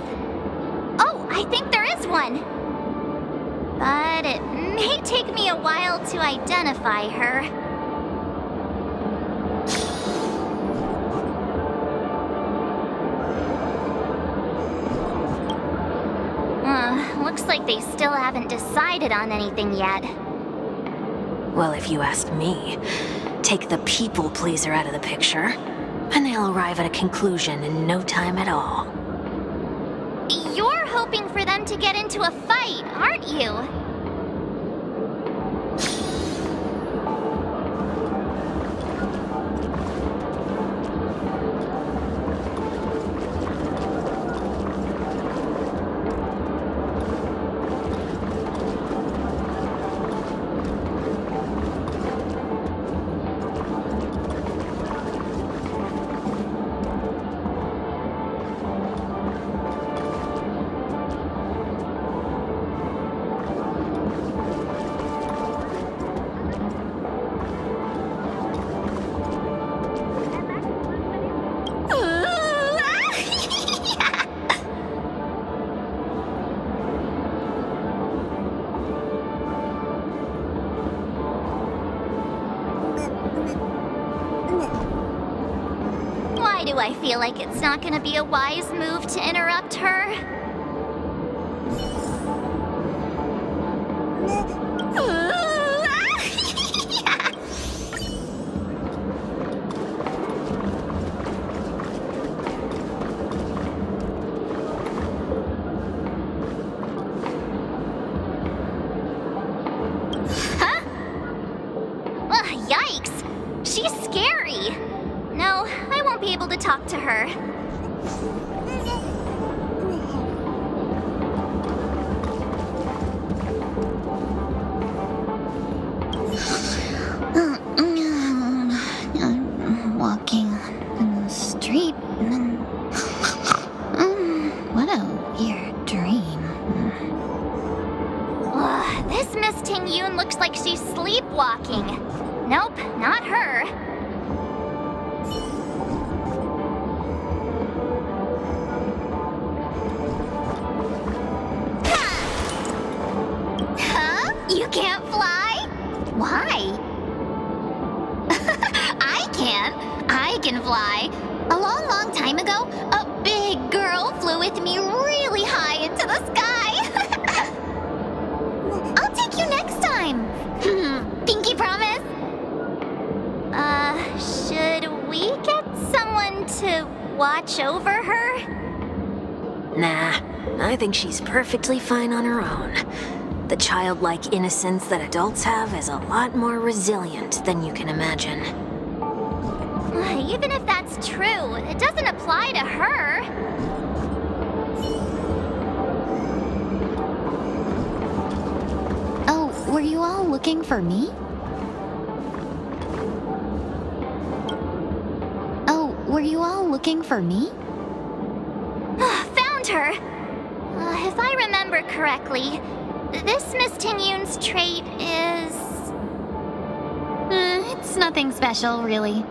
Oh, I think there is one. But it may take me a while to identify her. Looks like they still haven't decided on anything yet. Well, if you ask me, take the people pleaser out of the picture, and they'll arrive at a conclusion in no time at all. You're hoping for them to get into a fight, aren't you? Why do I feel like it's not gonna be a wise move to interrupt her? Huh? Ugh, yikes! She's scary! No, I won't be able to talk to her. I'm walking in the street and what a weird dream. This Miss Tingyun looks like she's sleepwalking. Nope, not her. You can't fly? Why? I can. I can fly. A long, long time ago, a big girl flew with me really high into the sky. I'll take you next time. Pinky promise? Should we get someone to watch over her? Nah, I think she's perfectly fine on her own. The childlike innocence that adults have is a lot more resilient than you can imagine. Even if that's true, it doesn't apply to her. Oh, were you all looking for me? Oh, were you all looking for me? Found her! if I remember correctly, this Miss Tingyun's trait is... It's nothing special, really.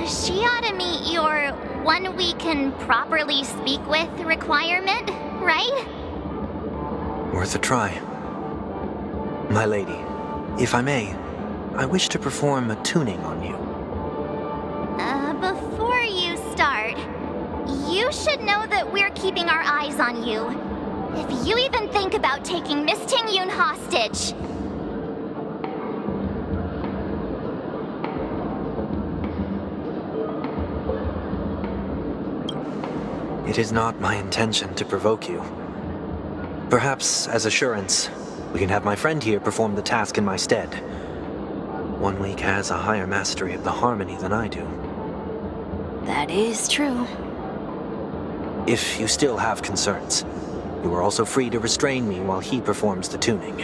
She ought to meet your one we can properly speak with requirement, right? Worth a try. My lady, if I may, I wish to perform a tuning on you. Before you start, you should know that we're keeping our eyes on you. If you even think about taking Miss Tingyun hostage... It is not my intention to provoke you. Perhaps, as assurance, we can have my friend here perform the task in my stead. One week has a higher mastery of the harmony than I do. That is true. If you still have concerns, you are also free to restrain me while he performs the tuning.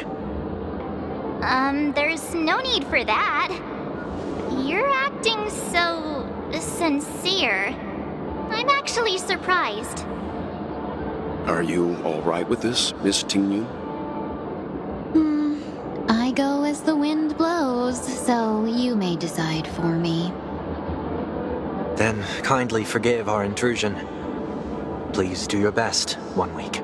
There's no need for that. You're acting so... sincere. I'm actually surprised. Are you all right with this, Miss Tingyun? I go as the wind blows, so you may decide for me. Then kindly forgive our intrusion. Please do your best, 1 week.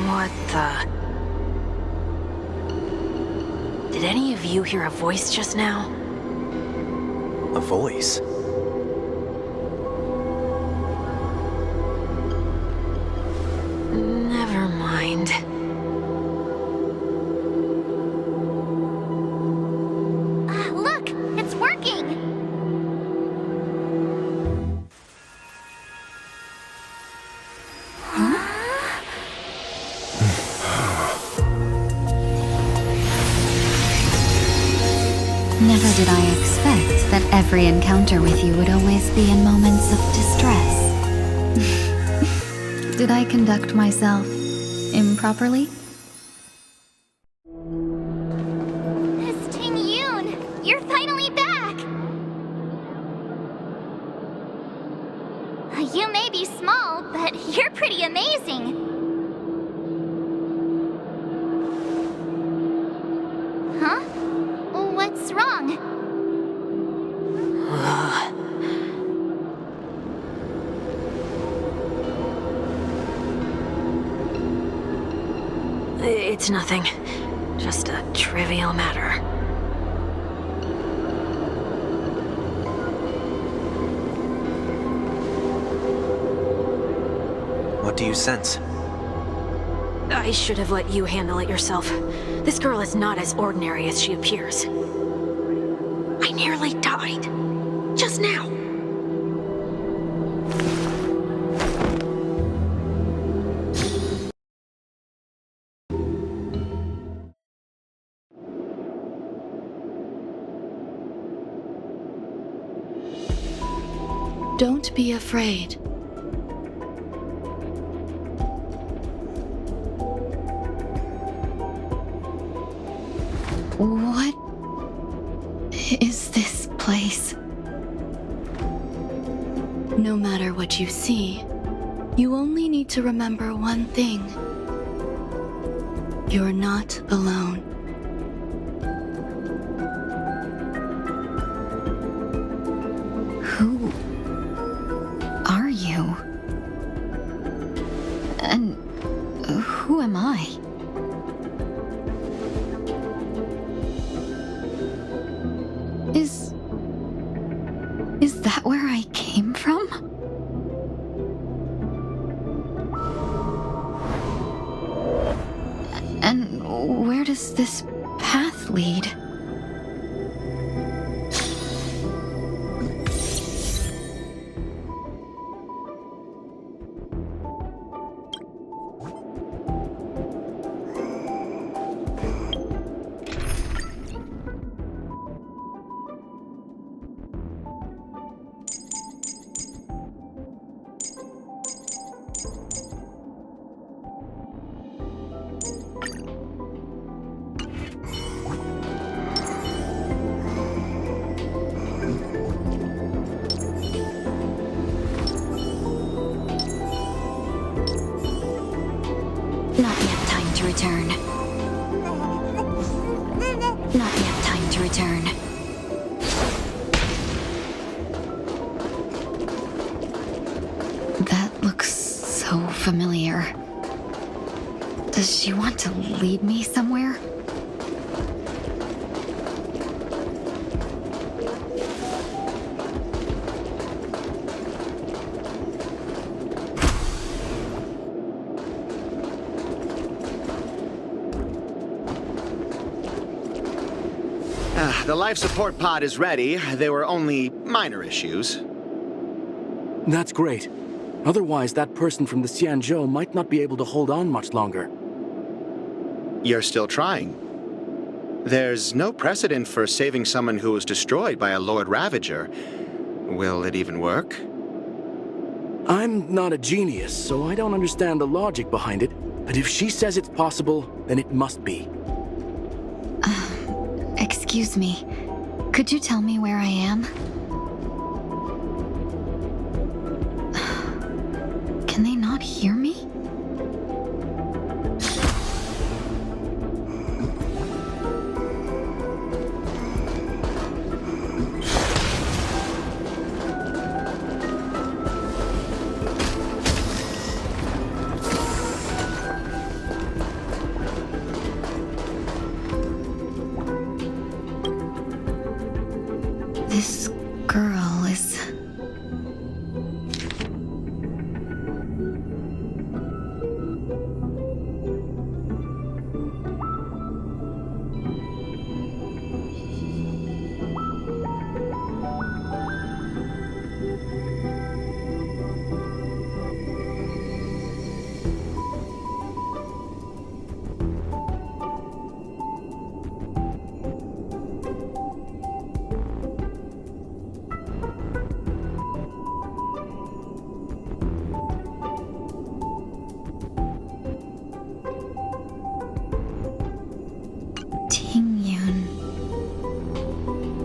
What the... Did any of you hear a voice just now? A voice? Never mind. Look! It's working! Never did I expect that every encounter with you would always be in moments of distress. Did I conduct myself improperly? Miss Tingyun! You're finally back! You may be small, but you're pretty amazing. Huh? What's wrong? It's nothing. Just a trivial matter. What do you sense? I should have let you handle it yourself. This girl is not as ordinary as she appears. I nearly died. Just now. Don't be afraid. What is this place? No matter what you see, you only need to remember one thing. You're not alone. Who are you? And who am I? Is that where I came from? And where does this path lead? return. Not yet time to return. That looks so familiar. Does she want to lead me somewhere? The life support pod is ready. There were only minor issues. That's great. Otherwise, that person from the Xianzhou might not be able to hold on much longer. You're still trying. There's no precedent for saving someone who was destroyed by a Lord Ravager. Will it even work? I'm not a genius, so I don't understand the logic behind it. But if she says it's possible, then it must be. Excuse me. Could you tell me where I am? Can they not hear me? This girl is...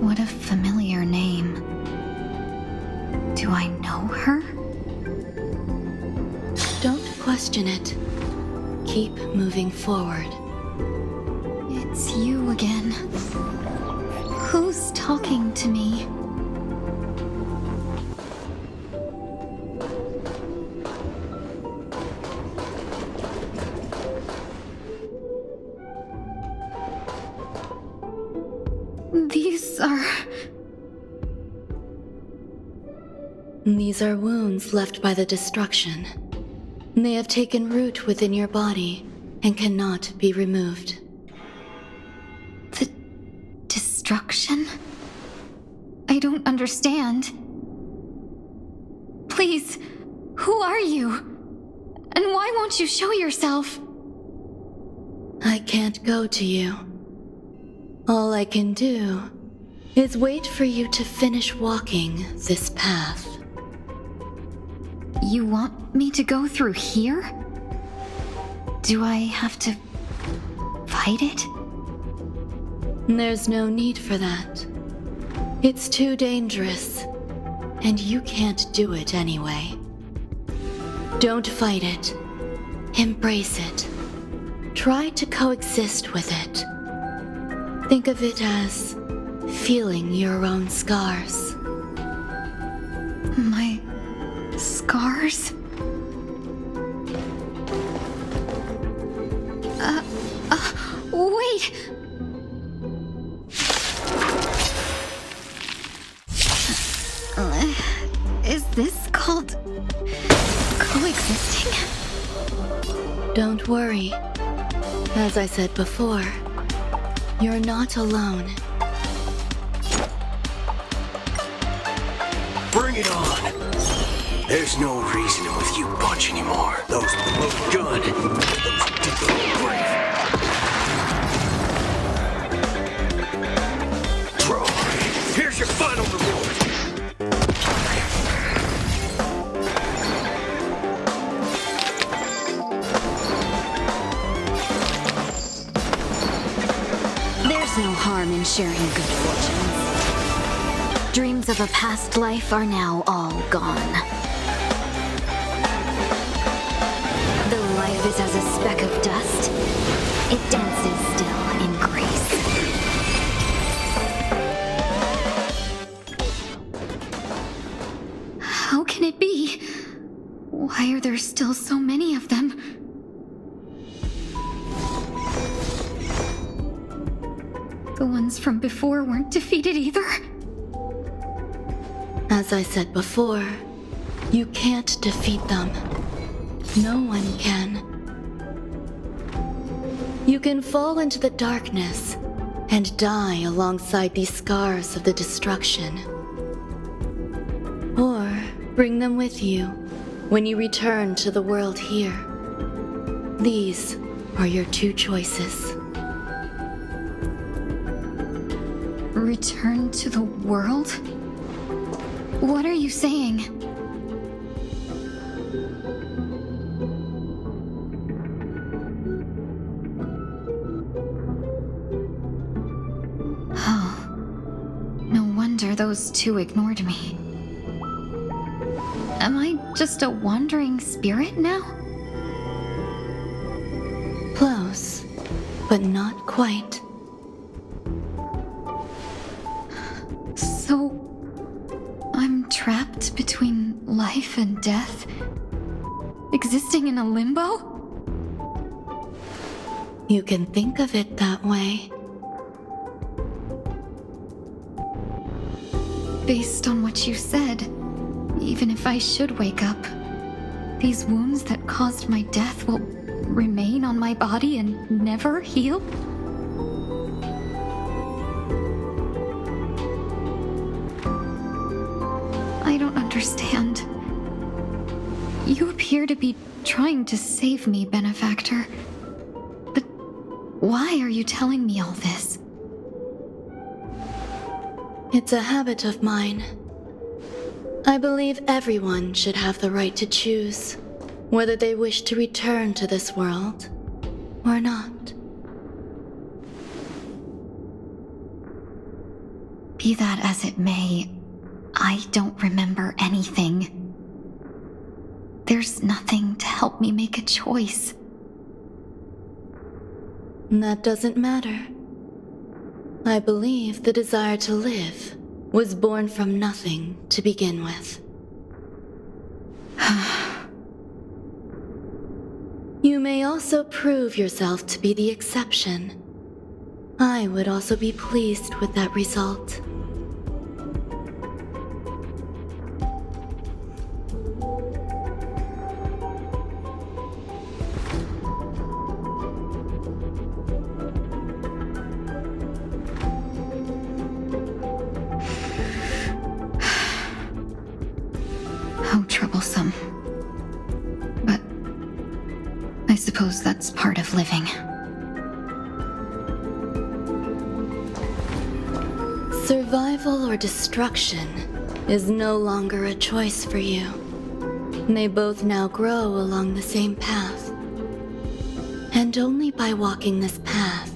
What a familiar name. Do I know her? Don't question it. Keep moving forward. It's you again. Who's talking to me? These are wounds left by the destruction. They have taken root within your body and cannot be removed. The destruction? I don't understand. Please, who are you? And why won't you show yourself? I can't go to you. All I can do is wait for you to finish walking this path. You want me to go through here? Do I have to fight it? There's no need for that. It's too dangerous, and you can't do it anyway. Don't fight it. Embrace it. Try to coexist with it. Think of it as feeling your own scars. My scars? Wait! Is this called coexisting? Don't worry. As I said before, you're not alone. Bring it on! There's no reasoning with you bunch anymore. Those look good. Those did look brave. Bro, here's your final reward. There's no harm in sharing good fortunes. Dreams of a past life are now all gone. Though life is as a speck of dust, It dances still in grace. How can it be? Why are there still so many of them? The ones from before weren't defeated either? As I said before, you can't defeat them. No one can. You can fall into the darkness and die alongside these scars of the destruction. Or bring them with you when you return to the world here. These are your two choices. Return to the world? What are you saying? Oh, no wonder those two ignored me. Am I just a wandering spirit now? Close, but not quite. So, I'm trapped between life and death? Existing in a limbo? You can think of it that way. Based on what you said, even if I should wake up, these wounds that caused my death will remain on my body and never heal? I don't understand. You appear to be trying to save me, Benefactor. But why are you telling me all this? It's a habit of mine. I believe everyone should have the right to choose whether they wish to return to this world or not. Be that as it may, I don't remember anything. There's nothing to help me make a choice. That doesn't matter. I believe the desire to live was born from nothing to begin with. You may also prove yourself to be the exception. I would also be pleased with that result. How troublesome. But I suppose that's part of living. Survival or destruction is no longer a choice for you. They both now grow along the same path. And only by walking this path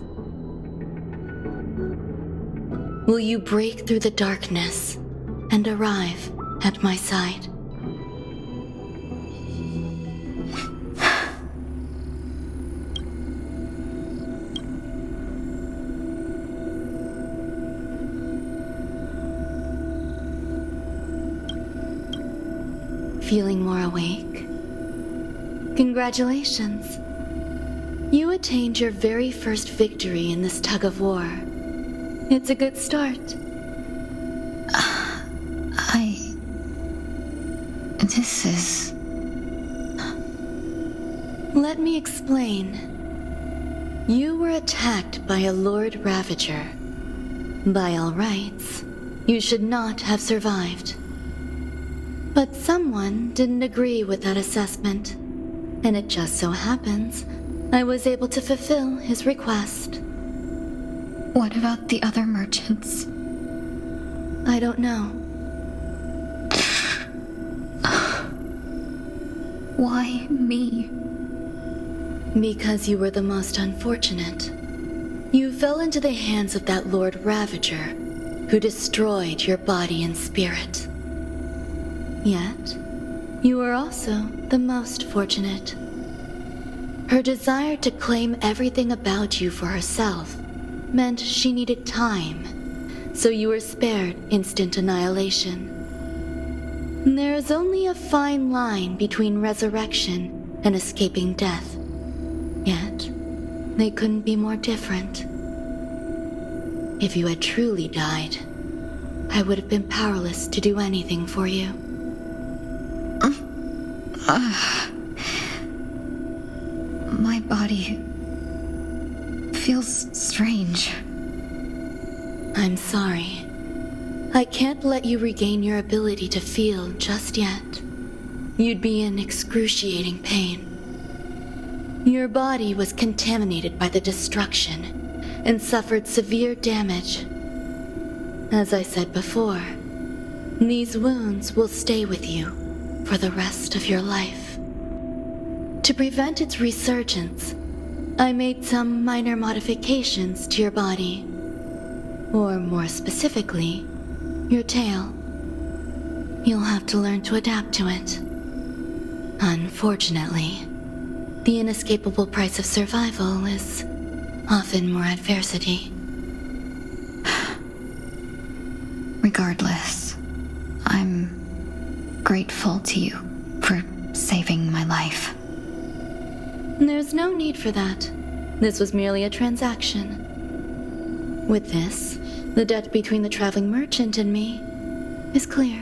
will you break through the darkness and arrive at my side. Feeling more awake? Congratulations. You attained your very first victory in this tug-of-war. It's a good start. This is... Let me explain. You were attacked by a Lord Ravager. By all rights, you should not have survived. But someone didn't agree with that assessment, and it just so happens I was able to fulfill his request. What about the other merchants? I don't know. Why me? Because you were the most unfortunate. You fell into the hands of that Lord Ravager, who destroyed your body and spirit. Yet, you were also the most fortunate. Her desire to claim everything about you for herself meant she needed time, so you were spared instant annihilation. There is only a fine line between resurrection and escaping death. Yet, they couldn't be more different. If you had truly died, I would have been powerless to do anything for you. My body feels strange. I'm sorry. I can't let you regain your ability to feel just yet. You'd be in excruciating pain. Your body was contaminated by the destruction and suffered severe damage. As I said before, these wounds will stay with you for the rest of your life. To prevent its resurgence, I made some minor modifications to your body. Or more specifically, your tail. You'll have to learn to adapt to it. Unfortunately, the inescapable price of survival is often more adversity. Regardless, I'm grateful to you for saving my life. There's no need for that. This was merely a transaction. With this, the debt between the traveling merchant and me is clear.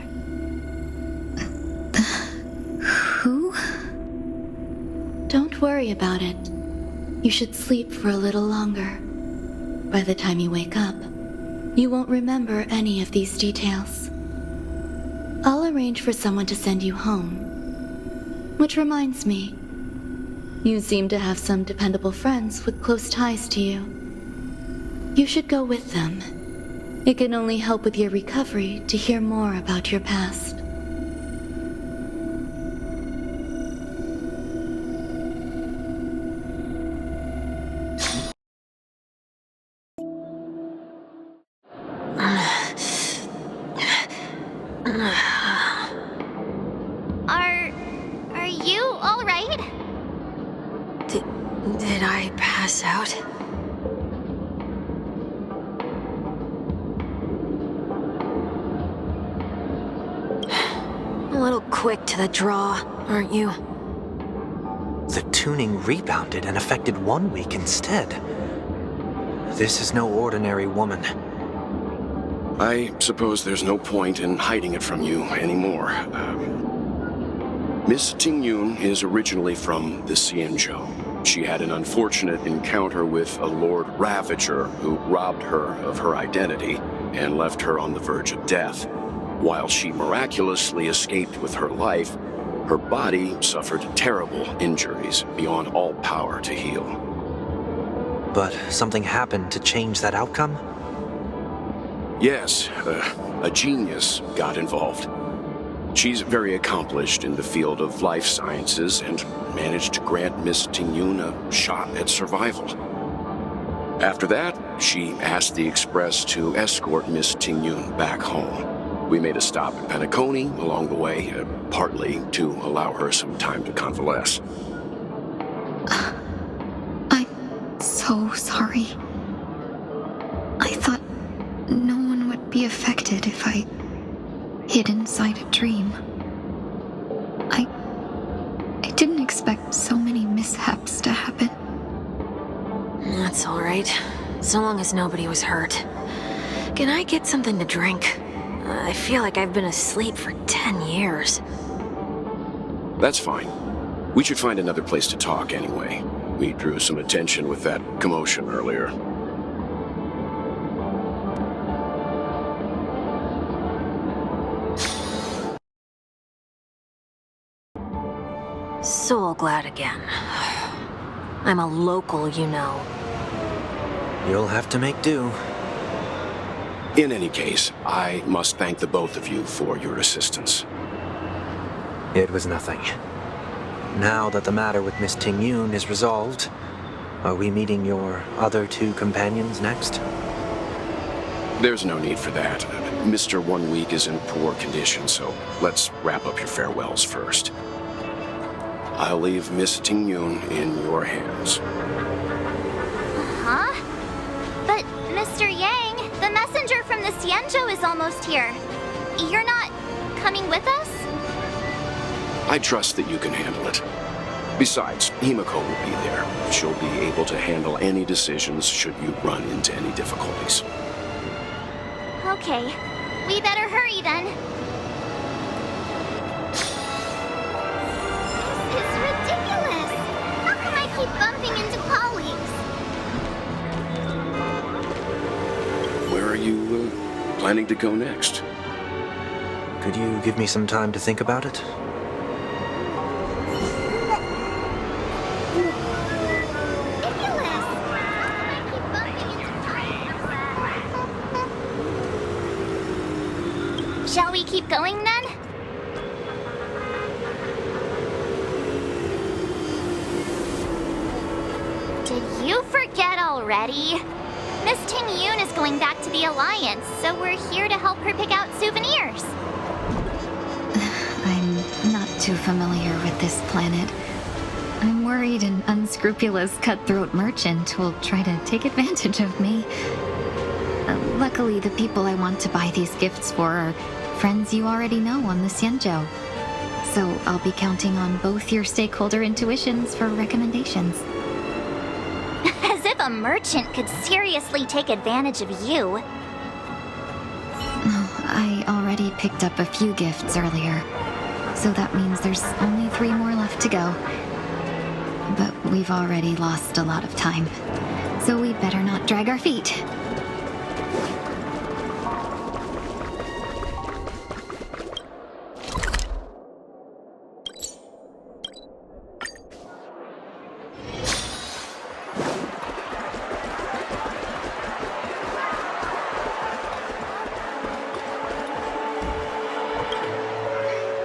Who? Don't worry about it. You should sleep for a little longer. By the time you wake up, you won't remember any of these details. I'll arrange for someone to send you home. Which reminds me, you seem to have some dependable friends with close ties to you. You should go with them. It can only help with your recovery to hear more about your past. Are you all right? Did I pass out? A little quick to the draw, aren't you? The tuning rebounded and affected 1 week instead. This is no ordinary woman. I suppose there's no point in hiding it from you anymore. Miss Tingyun is originally from the Xianzhou. She had an unfortunate encounter with a Lord Ravager who robbed her of her identity and left her on the verge of death. While she miraculously escaped with her life, her body suffered terrible injuries beyond all power to heal. But something happened to change that outcome? Yes, a genius got involved. She's very accomplished in the field of life sciences and managed to grant Miss Tingyun a shot at survival. After that, she asked the Express to escort Miss Tingyun back home. We made a stop at Penacony along the way, partly to allow her some time to convalesce. I'm so sorry. I thought no one would be affected if I hid inside a dream. I didn't expect so many mishaps to happen. That's all right. So long as nobody was hurt. Can I get something to drink? I feel like I've been asleep for 10 years. That's fine. We should find another place to talk anyway. We drew some attention with that commotion earlier. So glad again. I'm a local, you know. You'll have to make do. In any case, I must thank the both of you for your assistance. It was nothing. Now that the matter with Miss Tingyun is resolved, are we meeting your other two companions next? There's no need for that. Mr. 1 Week is in poor condition, so let's wrap up your farewells first. I'll leave Miss Ting-Yun in your hands. Huh? But, Mr. Yang, the messenger from the Xianzhou is almost here. You're not coming with us? I trust that you can handle it. Besides, Himeko will be there. She'll be able to handle any decisions should you run into any difficulties. Okay. We better hurry then. This is ridiculous! How come I keep bumping into colleagues? Where are you planning to go next? Could you give me some time to think about it? Shall we keep going then? Did you forget already? Miss Ting-Yun is going back to the Alliance, so we're here to help her pick out souvenirs. I'm not too familiar with this planet. I'm worried an unscrupulous cutthroat merchant will try to take advantage of me. Luckily, the people I want to buy these gifts for are friends you already know on the Xianzhou. So I'll be counting on both your stakeholder intuitions for recommendations. As if a merchant could seriously take advantage of you. I already picked up a few gifts earlier, so that means there's only 3 more left to go. But we've already lost a lot of time, so we better not drag our feet.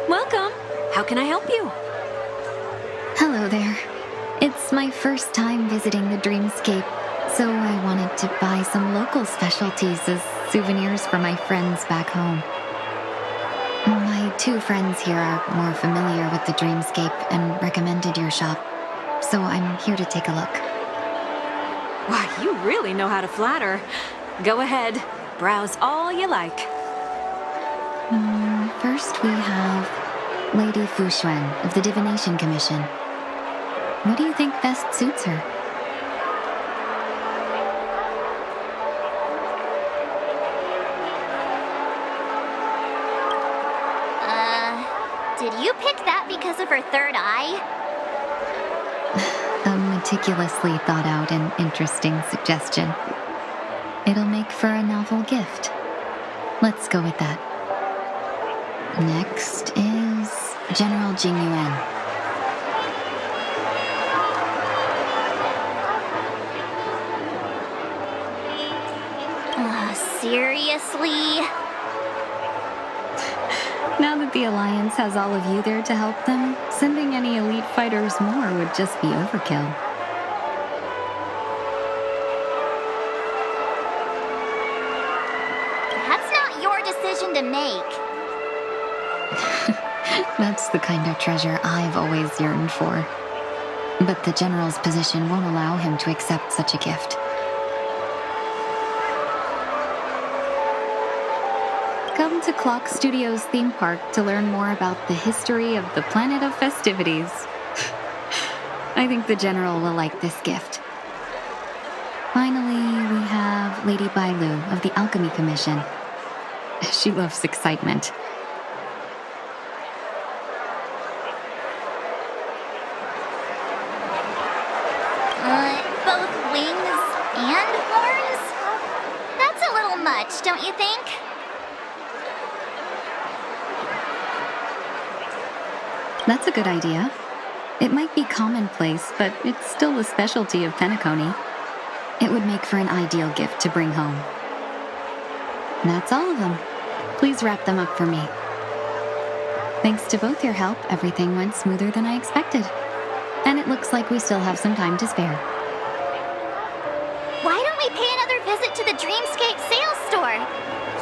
Welcome. How can I help you? Hello there. It's my first time visiting the Dreamscape, so I wanted to buy some local specialties as souvenirs for my friends back home. My 2 friends here are more familiar with the Dreamscape and recommended your shop, so I'm here to take a look. Why, you really know how to flatter. Go ahead. Browse all you like. First we have Lady Fu Xuan of the Divination Commission. What do you think best suits her? Did you pick that because of her third eye? A meticulously thought out and interesting suggestion. It'll make for a novel gift. Let's go with that. Next is General Jing Yuan. Seriously? Now that the Alliance has all of you there to help them, sending any elite fighters more would just be overkill. That's not your decision to make. That's the kind of treasure I've always yearned for. But the General's position won't allow him to accept such a gift. Come to Clock Studios theme park to learn more about the history of the planet of festivities. I think the General will like this gift. Finally, we have Lady Bailu of the Alchemy Commission. She loves excitement. Both wings and horns? That's a little much, don't you think? That's a good idea. It might be commonplace, but it's still a specialty of Penacony. It would make for an ideal gift to bring home. That's all of them. Please wrap them up for me. Thanks to both your help, everything went smoother than I expected. And it looks like we still have some time to spare. Why don't we pay another visit to the Dreamscape sales store?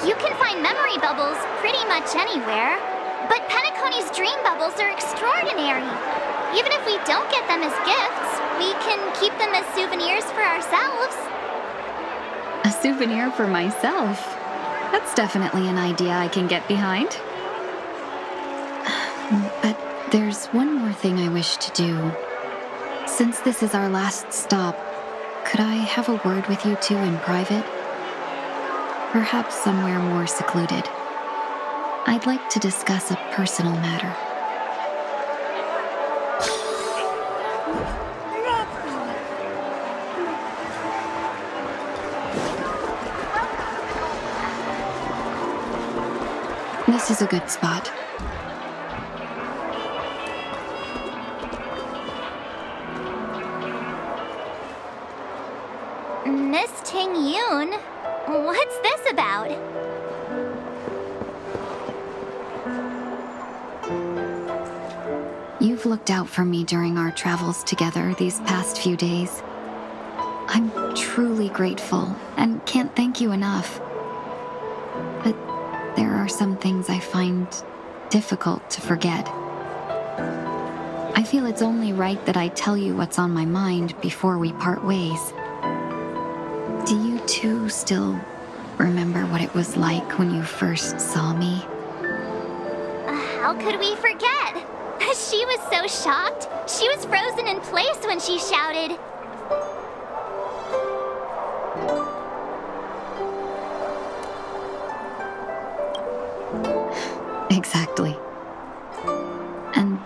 You can find memory bubbles pretty much anywhere. But Penacony's dream bubbles are extraordinary. Even if we don't get them as gifts, we can keep them as souvenirs for ourselves. A souvenir for myself? That's definitely an idea I can get behind. But there's one more thing I wish to do. Since this is our last stop, could I have a word with you two in private? Perhaps somewhere more secluded. I'd like to discuss a personal matter. This is a good spot. Miss Ting-Yoon, what's this about? You've looked out for me during our travels together these past few days. I'm truly grateful and can't thank you enough. But there are some things I find difficult to forget. I feel it's only right that I tell you what's on my mind before we part ways. Do you two still remember what it was like when you first saw me? How could we forget? She was so shocked. She was frozen in place when she shouted. Exactly. And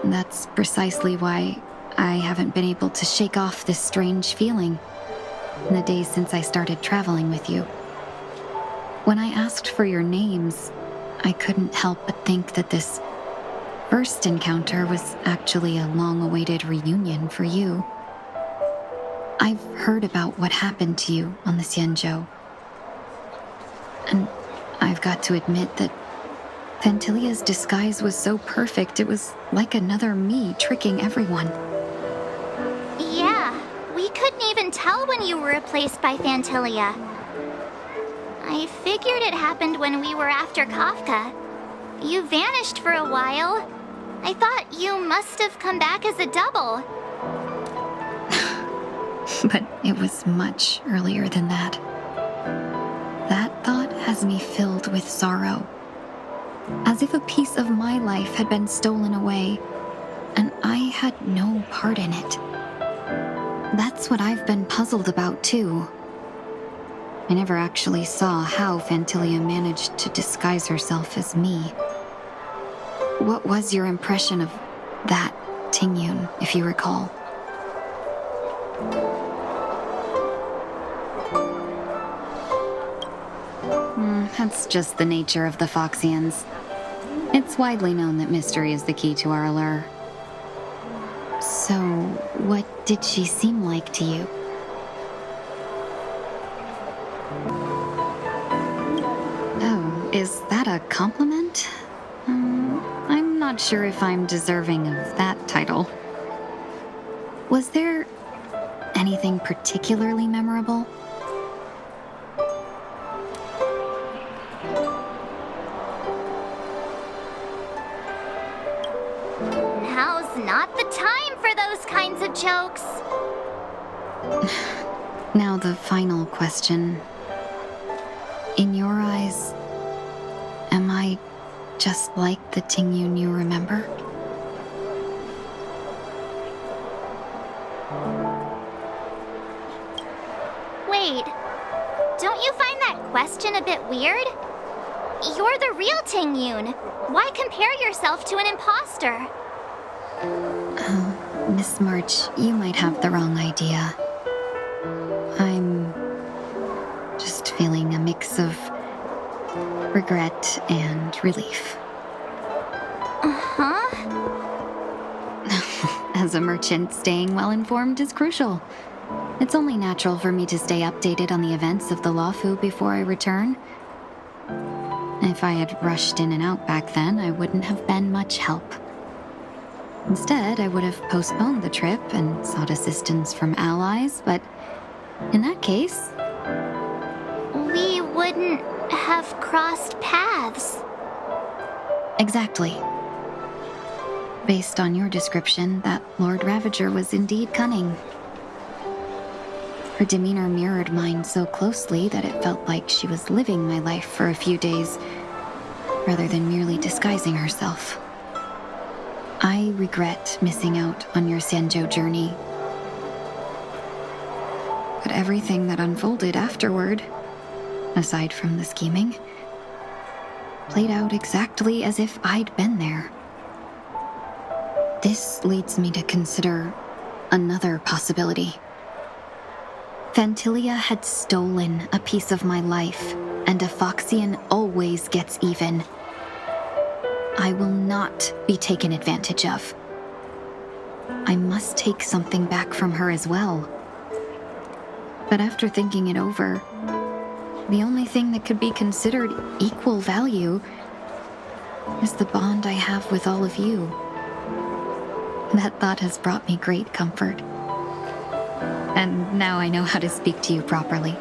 that's precisely why I haven't been able to shake off this strange feeling in the days since I started traveling with you. When I asked for your names, I couldn't help but think that this first encounter was actually a long-awaited reunion for you. I've heard about what happened to you on the Xianzhou. And I've got to admit that Phantylia's disguise was so perfect, it was like another me tricking everyone. Yeah, we couldn't even tell when you were replaced by Phantylia. I figured it happened when we were after Kafka. You vanished for a while. I thought you must have come back as a double. But it was much earlier than that. That thought has me filled with sorrow. As if a piece of my life had been stolen away, and I had no part in it. That's what I've been puzzled about, too. I never actually saw how Phantylia managed to disguise herself as me. What was your impression of that Ting-Yoon, if you recall? That's just the nature of the Foxians. It's widely known that mystery is the key to our allure. So, what did she seem like to you? Oh, is that a compliment? I'm not sure if I'm deserving of that title. Was there anything particularly memorable? Now's not the time for those kinds of jokes. Now the final question. In your eyes, am I just like the Ting-Yoon you remember? Wait, don't you find that question a bit weird? You're the real Ting-Yoon. Why compare yourself to an imposter? Oh, Miss March, you might have the wrong idea. I'm just feeling a mix of regret and relief. Uh-huh. As a merchant, staying well-informed is crucial. It's only natural for me to stay updated on the events of the Luofu before I return. If I had rushed in and out back then, I wouldn't have been much help. Instead, I would have postponed the trip and sought assistance from allies, but in that case... we wouldn't have crossed paths. Exactly. Based on your description, that Lord Ravager was indeed cunning. Her demeanor mirrored mine so closely that it felt like she was living my life for a few days, rather than merely disguising herself. I regret missing out on your Sanjo journey. But everything that unfolded afterward, aside from the scheming, played out exactly as if I'd been there. This leads me to consider another possibility. Fantilia had stolen a piece of my life, and a Foxian always gets even. I will not be taken advantage of. I must take something back from her as well. But after thinking it over, the only thing that could be considered equal value is the bond I have with all of you. That thought has brought me great comfort. And now I know how to speak to you properly.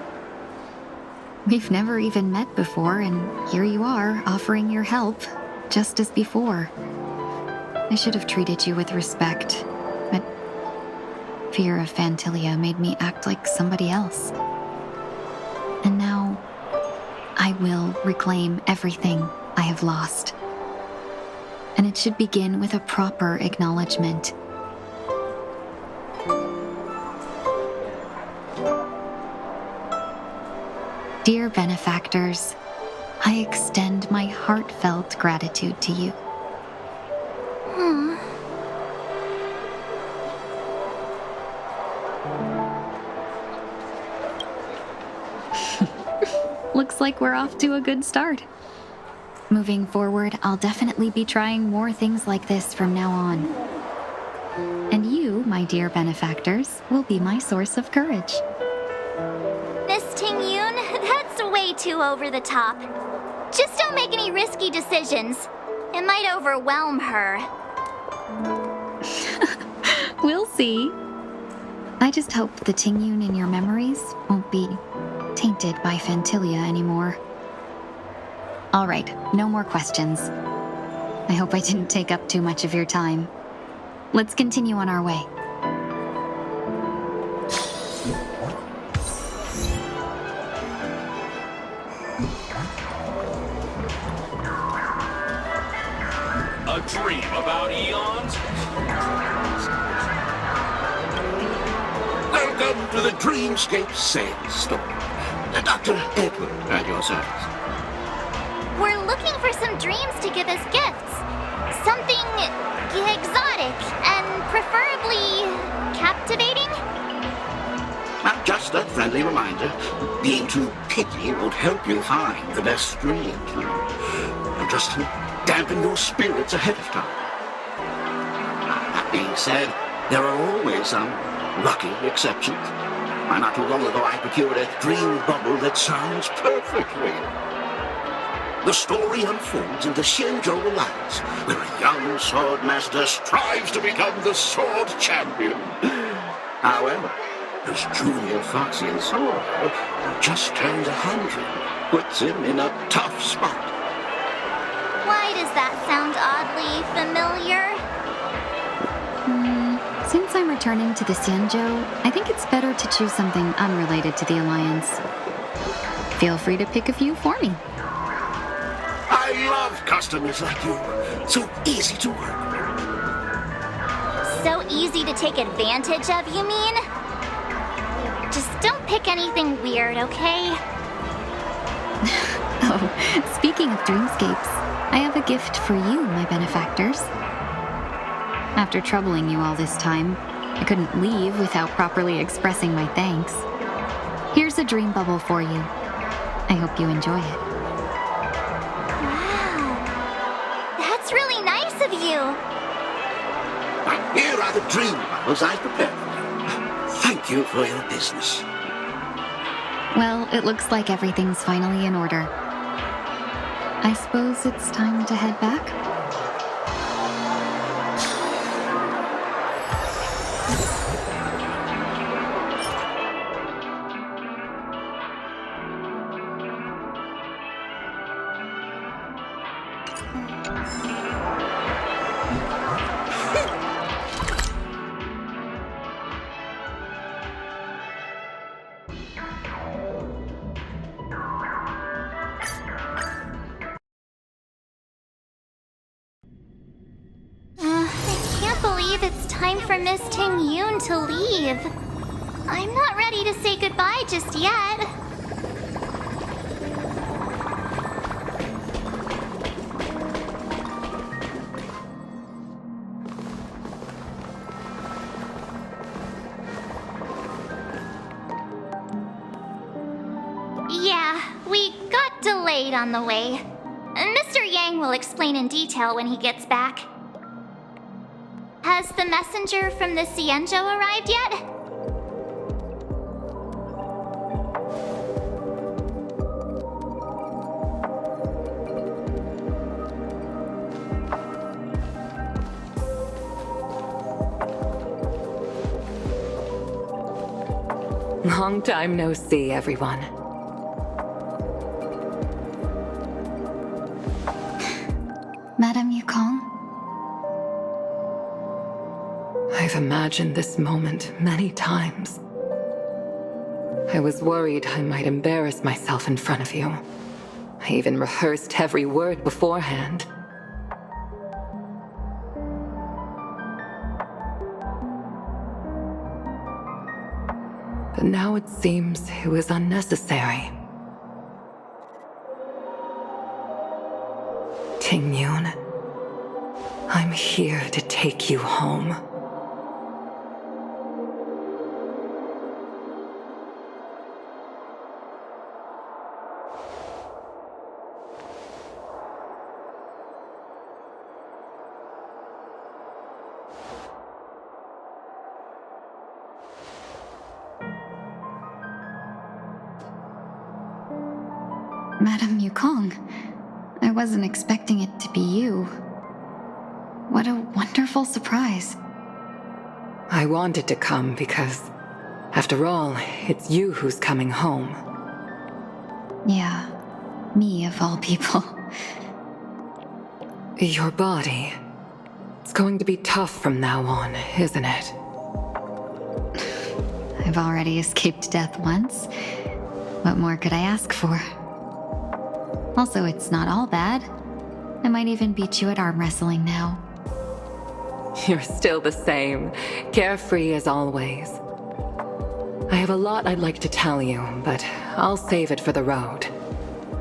We've never even met before, and here you are, offering your help, just as before. I should have treated you with respect, but fear of Fantilia made me act like somebody else. And now, I will reclaim everything I have lost. And it should begin with a proper acknowledgement. Dear benefactors, I extend my heartfelt gratitude to you. Looks like we're off to a good start. Moving forward, I'll definitely be trying more things like this from now on. And you, my dear benefactors, will be my source of courage. Miss Ting-Yoon, that's way too over the top. Just don't make any risky decisions. It might overwhelm her. We'll see. I just hope the Ting-Yoon in your memories won't be tainted by Fantilia anymore. All right, no more questions. I hope I didn't take up too much of your time. Let's continue on our way. A dream about eons? Welcome to the Dreamscape Sandstorm. Dr. Edward at your service. We're looking for some dreams to give as gifts. Something exotic and preferably captivating. Just a friendly reminder. Being too picky won't help you find the best dreams. You'll just dampen your spirits ahead of time. That being said, there are always some lucky exceptions. Not too long ago, I procured a dream bubble that sounds perfectly. The story unfolds in the Xianzhou Alliance, where a young sword master strives to become the sword champion. However, his junior Foxian sword, who just turned 100, puts him in a tough spot. Why does that sound oddly familiar? Since I'm returning to the Xianzhou, I think it's better to choose something unrelated to the Alliance. Feel free to pick a few for me. I love customers like you. So easy to work with. So easy to take advantage of, you mean? Just don't pick anything weird, okay? Oh, speaking of dreamscapes, I have a gift for you, my benefactors. After troubling you all this time, I couldn't leave without properly expressing my thanks. Here's a dream bubble for you. I hope you enjoy it. Wow. That's really nice of you. Here are the dream bubbles I prepared for you. Thank you for your business. Well, it looks like everything's finally in order. I suppose it's time to head back? believe it's time for Miss Ting Yoon to leave. I'm not ready to say goodbye just yet. Yeah, we got delayed on the way. Mr. Yang will explain in detail when he gets back. Has the messenger from the Xianzhou arrived yet? Long time no see, everyone. Madame Yukong? I've imagined this moment many times. I was worried I might embarrass myself in front of you. I even rehearsed every word beforehand. But now it seems it was unnecessary. Ting Yoon, I'm here to take you home. Madame Yukong, I wasn't expecting it to be you. What a wonderful surprise. I wanted to come because, after all, it's you who's coming home. Yeah, me of all people. Your body. It's going to be tough from now on, isn't it? I've already escaped death once. What more could I ask for? Also, it's not all bad. I might even beat you at arm wrestling now. You're still the same, carefree as always. I have a lot I'd like to tell you, but I'll save it for the road.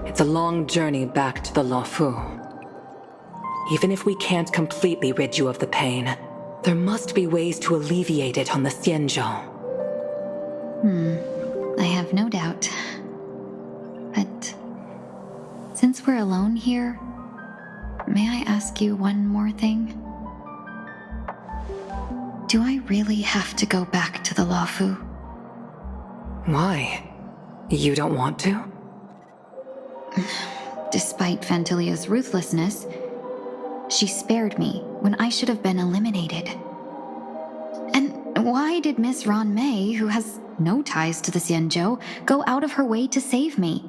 It's a long journey back to the Luofu. Even if we can't completely rid you of the pain, there must be ways to alleviate it on the Xianzhou. I have no doubt. But since we're alone here, may I ask you one more thing? Do I really have to go back to the Luofu? Why? You don't want to? Despite Fantilia's ruthlessness, she spared me when I should have been eliminated. And why did Miss Ron Mei, who has no ties to the Xianzhou, go out of her way to save me?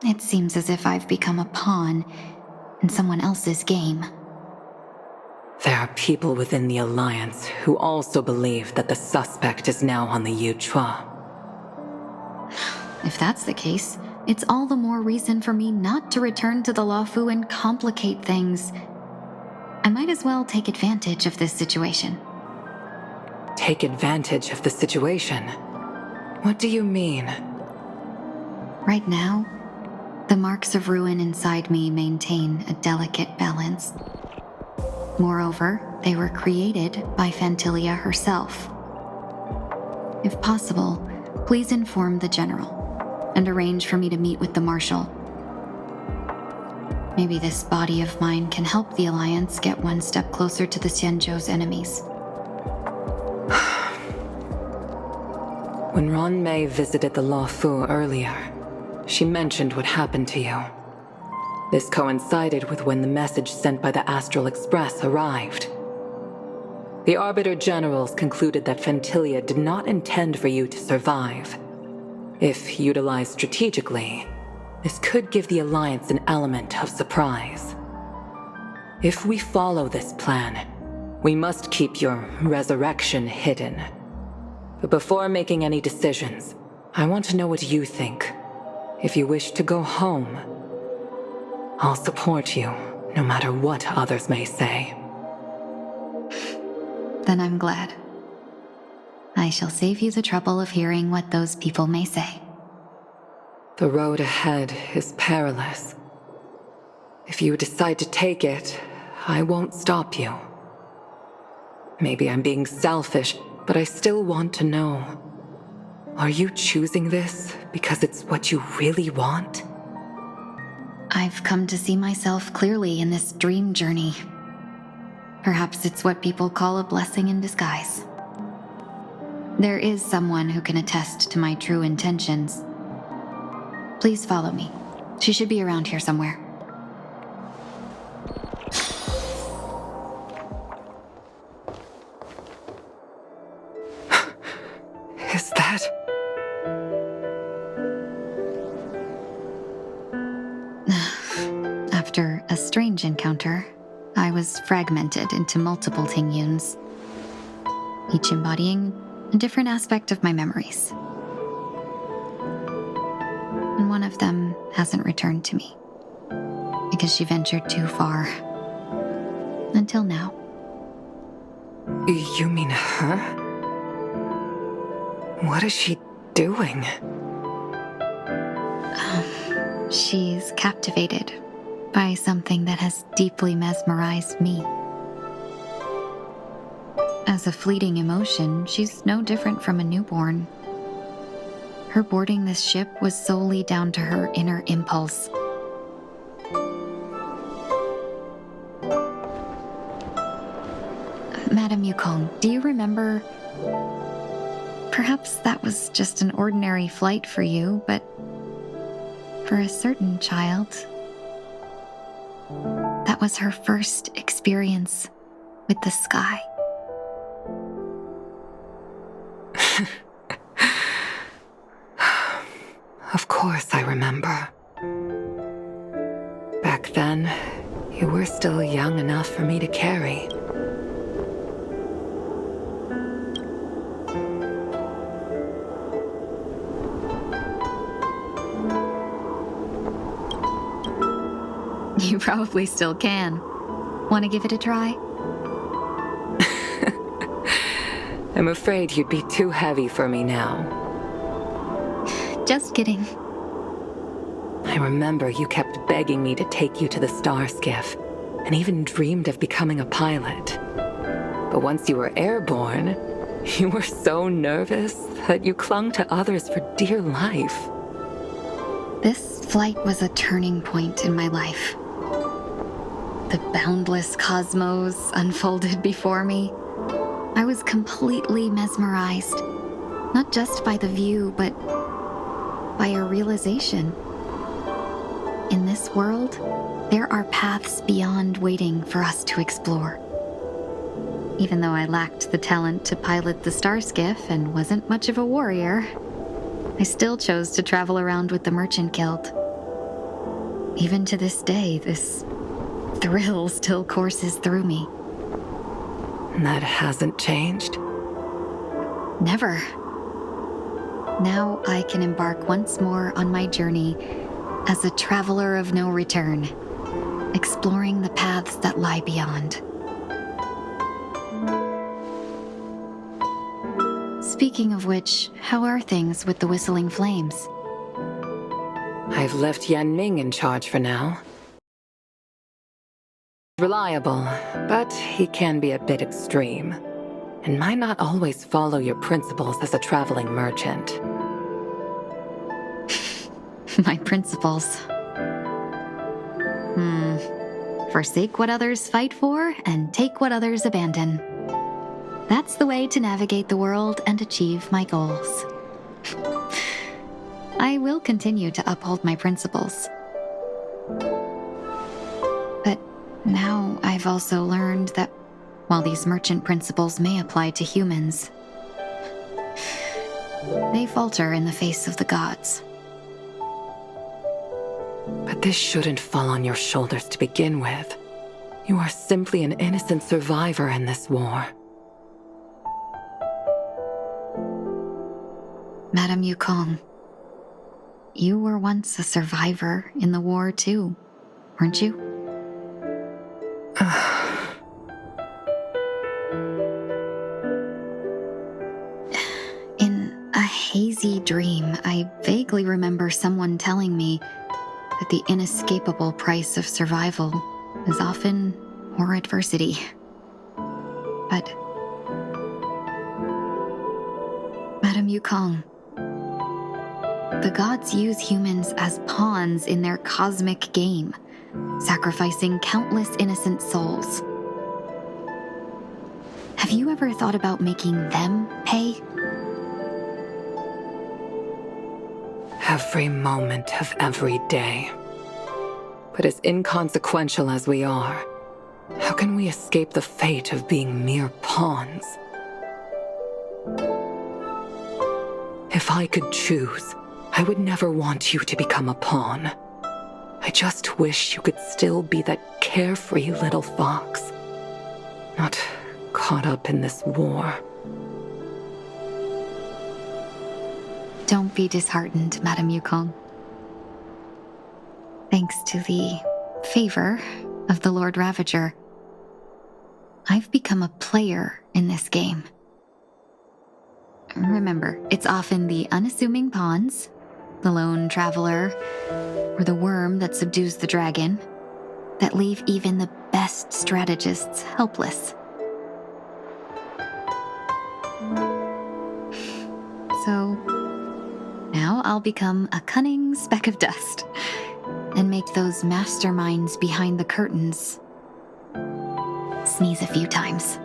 It seems as if I've become a pawn in someone else's game. There are people within the Alliance who also believe that the suspect is now on the Yuchua. If that's the case, it's all the more reason for me not to return to the Luofu and complicate things. I might as well take advantage of this situation. Take advantage of the situation? What do you mean? Right now, the marks of ruin inside me maintain a delicate balance. Moreover, they were created by Fantilia herself. If possible, please inform the General and arrange for me to meet with the Marshal. Maybe this body of mine can help the Alliance get one step closer to the Xianzhou's enemies. When Ron Mei visited the Luofu earlier, she mentioned what happened to you. This coincided with when the message sent by the Astral Express arrived. The Arbiter Generals concluded that Fantilia did not intend for you to survive. If utilized strategically, this could give the Alliance an element of surprise. If we follow this plan, we must keep your resurrection hidden. But before making any decisions, I want to know what you think. If you wish to go home, I'll support you, no matter what others may say. Then I'm glad. I shall save you the trouble of hearing what those people may say. The road ahead is perilous. If you decide to take it, I won't stop you. Maybe I'm being selfish, but I still want to know. Are you choosing this because it's what you really want? I've come to see myself clearly in this dream journey. Perhaps it's what people call a blessing in disguise. There is someone who can attest to my true intentions. Please follow me. She should be around here somewhere. Is that... After a strange encounter, I was fragmented into multiple Tingyuns, each embodying a different aspect of my memories. And one of them hasn't returned to me, because she ventured too far. Until now. You mean her? What is she doing? She's captivated by something that has deeply mesmerized me. As a fleeting emotion, she's no different from a newborn. Her boarding this ship was solely down to her inner impulse. Madame Yukong, do you remember? Perhaps that was just an ordinary flight for you, but for a certain child, that was her first experience with the sky. Of course I remember. Back then, you were still young enough for me to carry. You probably still can. Want to give it a try? I'm afraid you'd be too heavy for me now. Just kidding. I remember you kept begging me to take you to the star skiff, and even dreamed of becoming a pilot. But once you were airborne, you were so nervous that you clung to others for dear life. This flight was a turning point in my life. The boundless cosmos unfolded before me. I was completely mesmerized, not just by the view, but by a realization. In this world, there are paths beyond waiting for us to explore. Even though I lacked the talent to pilot the star skiff and wasn't much of a warrior, I still chose to travel around with the Merchant Guild. Even to this day, this thrill still courses through me. That hasn't changed? Never. Now I can embark once more on my journey as a traveler of no return, exploring the paths that lie beyond. Speaking of which, how are things with the Whistling Flames? I've left Yan Ming in charge for now. Reliable, but he can be a bit extreme, and might not always follow your principles as a traveling merchant. My principles. Forsake what others fight for, and take what others abandon. That's the way to navigate the world and achieve my goals. I will continue to uphold my principles. But now I've also learned that while these merchant principles may apply to humans, they falter in the face of the gods. But this shouldn't fall on your shoulders to begin with. You are simply an innocent survivor in this war. Madame Yukong, you were once a survivor in the war too, weren't you? distinctly remember someone telling me that the inescapable price of survival is often more adversity. But Madame Yukong, the gods use humans as pawns in their cosmic game, sacrificing countless innocent souls. Have you ever thought about making them pay? Every moment of every day. But as inconsequential as we are, how can we escape the fate of being mere pawns? If I could choose, I would never want you to become a pawn. I just wish you could still be that carefree little fox, not caught up in this war. Don't be disheartened, Madame Yukong. Thanks to the favor of the Lord Ravager, I've become a player in this game. Remember, it's often the unassuming pawns, the lone traveler, or the worm that subdues the dragon, that leave even the best strategists helpless. So, now I'll become a cunning speck of dust and make those masterminds behind the curtains sneeze a few times.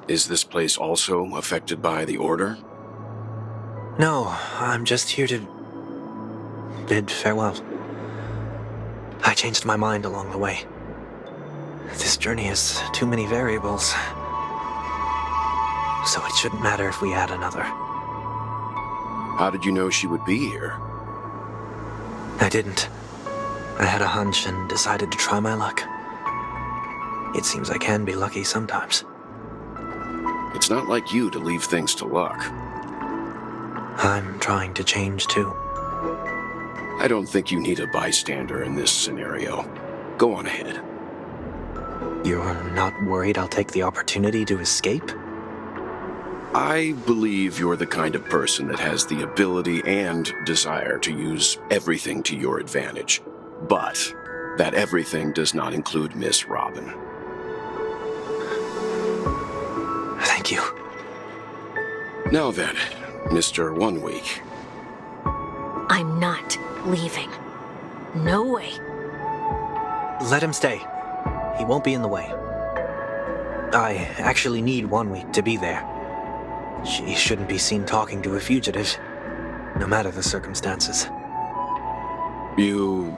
Is this place also affected by the Order? No, I'm just here to bid farewell. I changed my mind along the way. This journey has too many variables, so it shouldn't matter if we add another. How did you know she would be here? I didn't. I had a hunch and decided to try my luck. It seems I can be lucky sometimes. It's not like you to leave things to luck. I'm trying to change too. I don't think you need a bystander in this scenario. Go on ahead. You're not worried I'll take the opportunity to escape? I believe you're the kind of person that has the ability and desire to use everything to your advantage. But that everything does not include Miss Robin. Thank you. Now then, Mr. 1 Week. I'm not leaving. No way. Let him stay. He won't be in the way. I actually need 1 week to be there. She shouldn't be seen talking to a fugitive, no matter the circumstances. You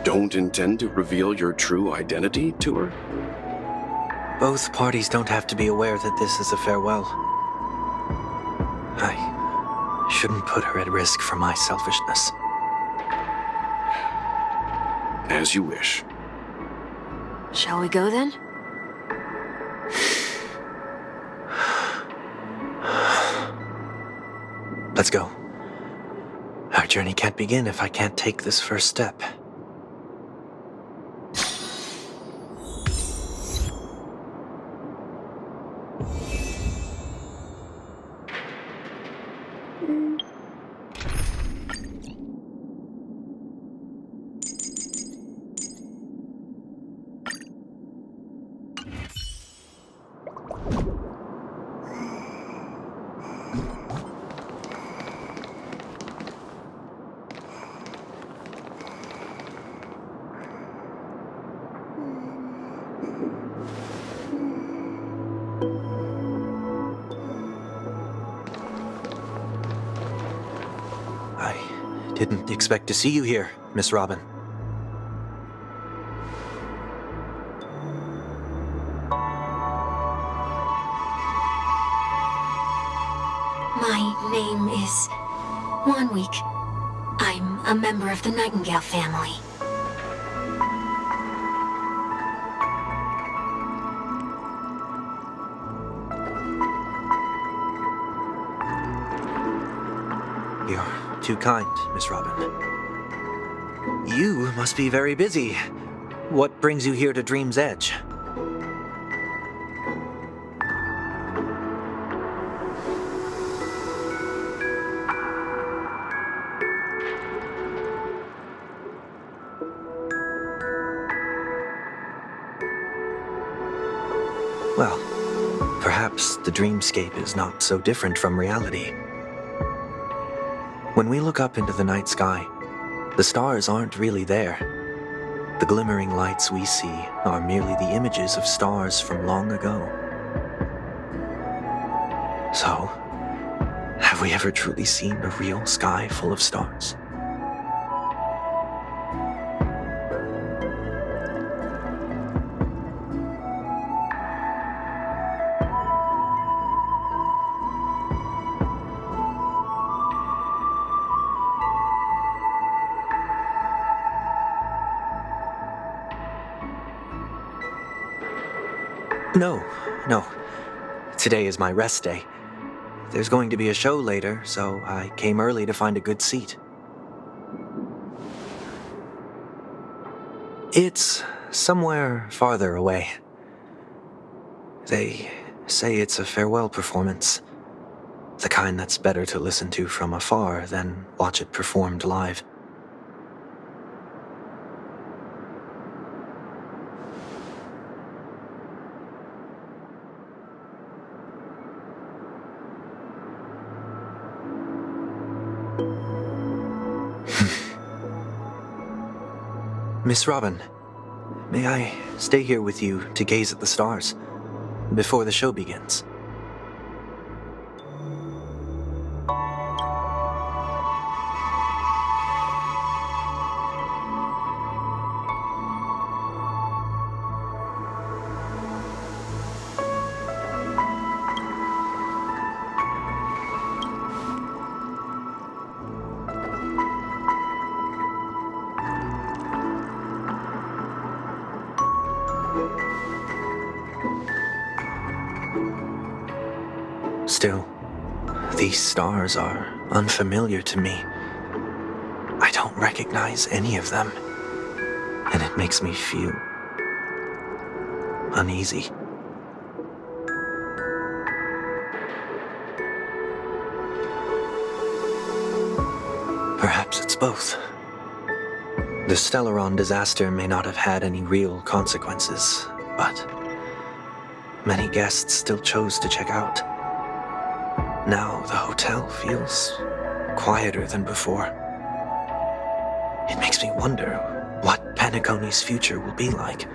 don't intend to reveal your true identity to her? Both parties don't have to be aware that this is a farewell. I shouldn't put her at risk for my selfishness. As you wish. Shall we go then? Let's go. Our journey can't begin if I can't take this first step. Didn't expect to see you here, Miss Robin. My name is 1 Week. I'm a member of the Nightingale family. You're too kind, Miss Robin. You must be very busy. What brings you here to Dream's Edge? Well, perhaps the dreamscape is not so different from reality. When we look up into the night sky, the stars aren't really there. The glimmering lights we see are merely the images of stars from long ago. So, have we ever truly seen a real sky full of stars? No. Today is my rest day. There's going to be a show later, so I came early to find a good seat. It's somewhere farther away. They say it's a farewell performance. The kind that's better to listen to from afar than watch it performed live. Miss Robin, may I stay here with you to gaze at the stars before the show begins? Still, these stars are unfamiliar to me. I don't recognize any of them, and it makes me feel uneasy. Perhaps it's both. The Stellaron disaster may not have had any real consequences, but many guests still chose to check out. Now the hotel feels quieter than before. It makes me wonder what Penacony's future will be like.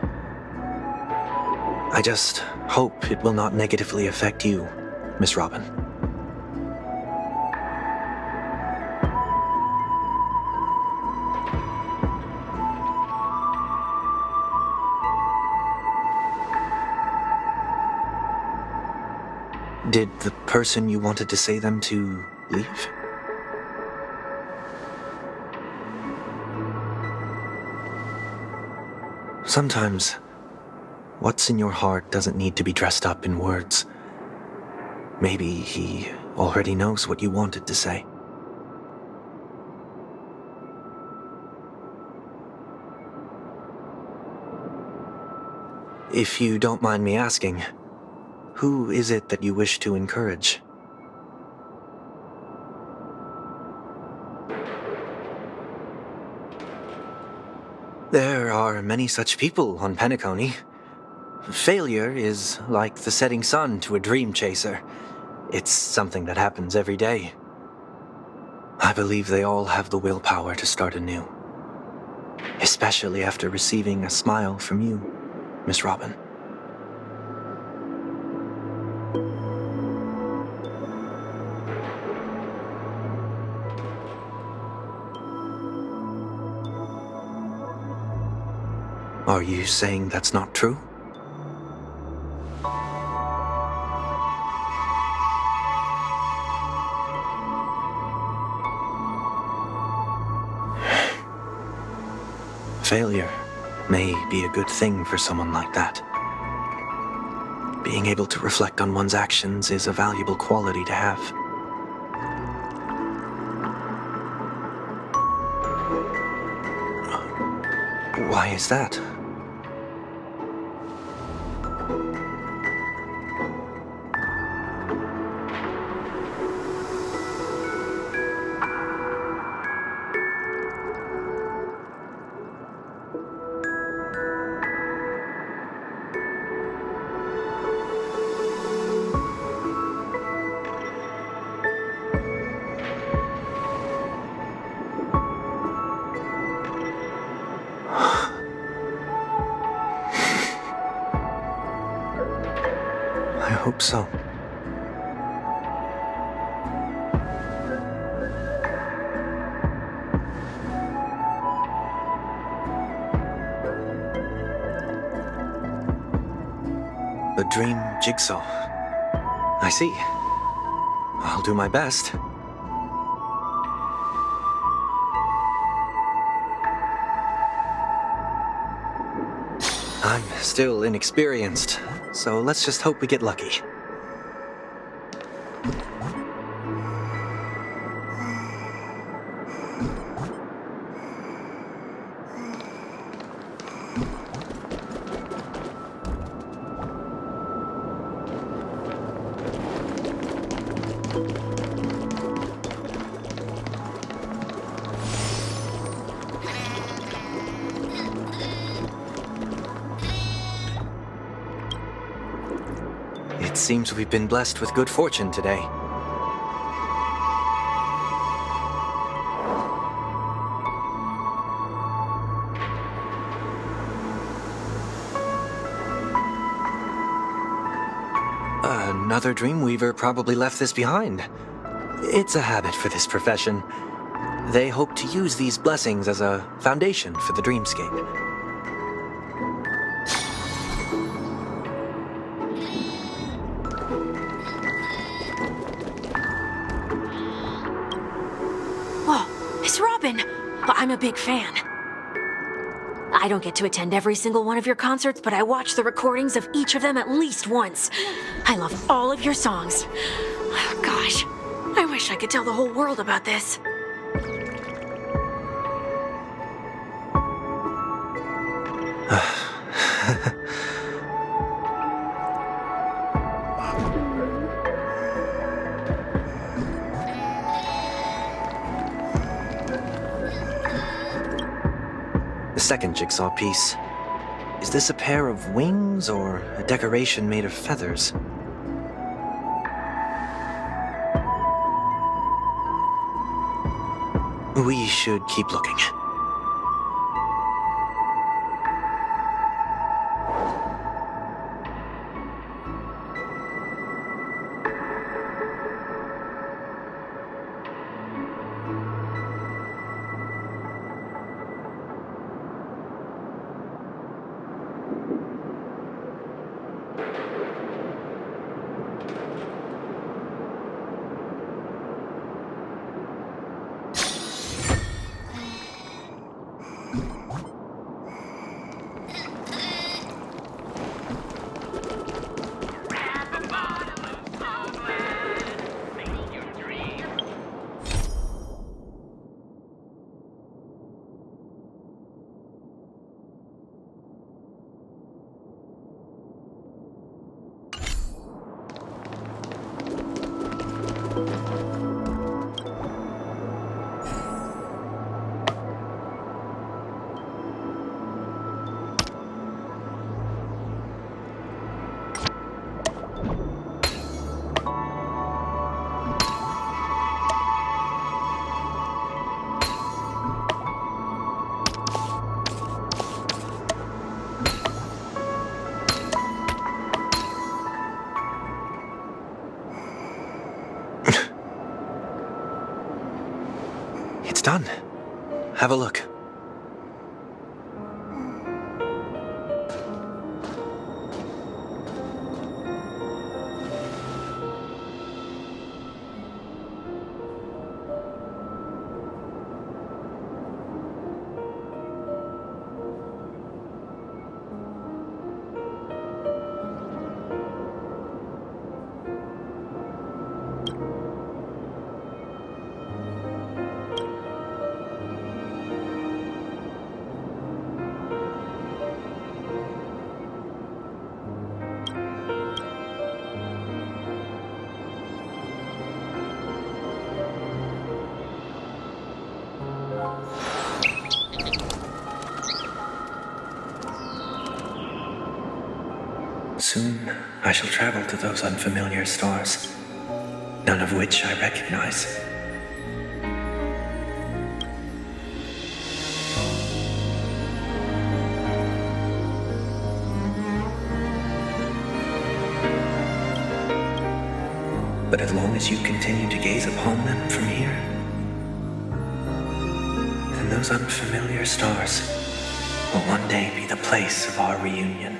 I just hope it will not negatively affect you, Miss Robin. Did the person you wanted to say them to leave? Sometimes, what's in your heart doesn't need to be dressed up in words. Maybe he already knows what you wanted to say. If you don't mind me asking, who is it that you wish to encourage? There are many such people on Penacony. Failure is like the setting sun to a dream chaser. It's something that happens every day. I believe they all have the willpower to start anew. Especially after receiving a smile from you, Miss Robin. Are you saying that's not true? Failure may be a good thing for someone like that. Being able to reflect on one's actions is a valuable quality to have. Why is that? I hope so. The dream jigsaw. I see. I'll do my best. I'm still inexperienced, so let's just hope we get lucky. It seems we've been blessed with good fortune today. Another Dreamweaver probably left this behind. It's a habit for this profession. They hope to use these blessings as a foundation for the dreamscape. I'm a big fan. I don't get to attend every single one of your concerts, but I watch the recordings of each of them at least once. I love all of your songs. Oh, gosh, I wish I could tell the whole world about this. Second jigsaw piece. Is this a pair of wings or a decoration made of feathers? We should keep looking. It's done. Have a look. Soon, I shall travel to those unfamiliar stars, none of which I recognize. But as long as you continue to gaze upon them from here, then those unfamiliar stars will one day be the place of our reunion.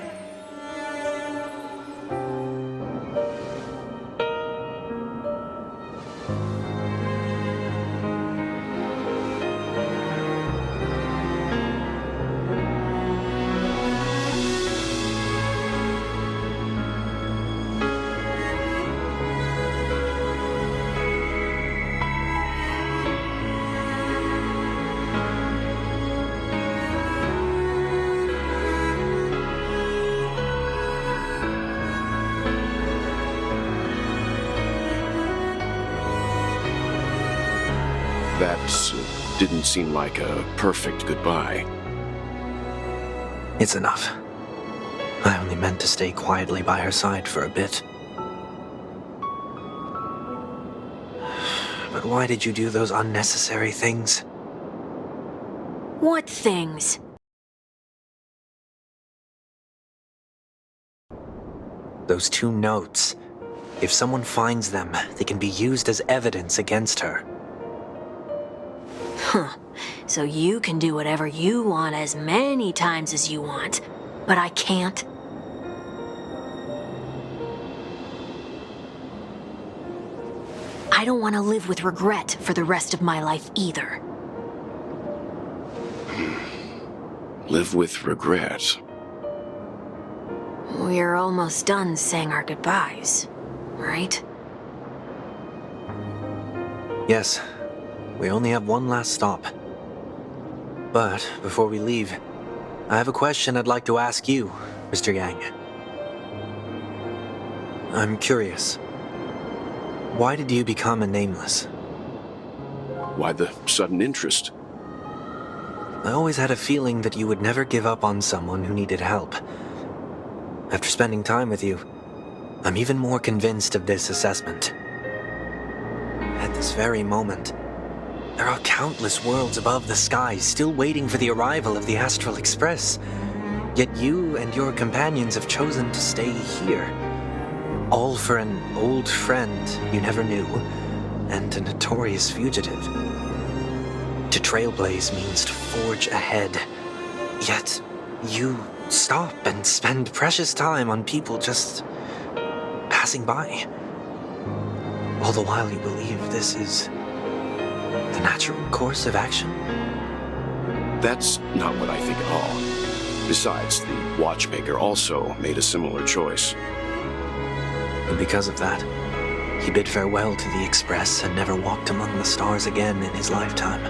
That didn't seem like a perfect goodbye. It's enough. I only meant to stay quietly by her side for a bit. But why did you do those unnecessary things? What things? Those 2 notes. If someone finds them, they can be used as evidence against her. Huh. So you can do whatever you want as many times as you want, but I can't? I don't want to live with regret for the rest of my life either. Live with regret? We're almost done saying our goodbyes, right? Yes. We only have one last stop. But before we leave, I have a question I'd like to ask you, Mr. Yang. I'm curious. Why did you become a nameless? Why the sudden interest? I always had a feeling that you would never give up on someone who needed help. After spending time with you, I'm even more convinced of this assessment. At this very moment, there are countless worlds above the sky still waiting for the arrival of the Astral Express. Yet you and your companions have chosen to stay here. All for an old friend you never knew, and a notorious fugitive. To trailblaze means to forge ahead. Yet, you stop and spend precious time on people just passing by. All the while you believe this is the natural course of action? That's not what I think at all. Besides, the watchmaker also made a similar choice. And because of that, he bid farewell to the Express and never walked among the stars again in his lifetime.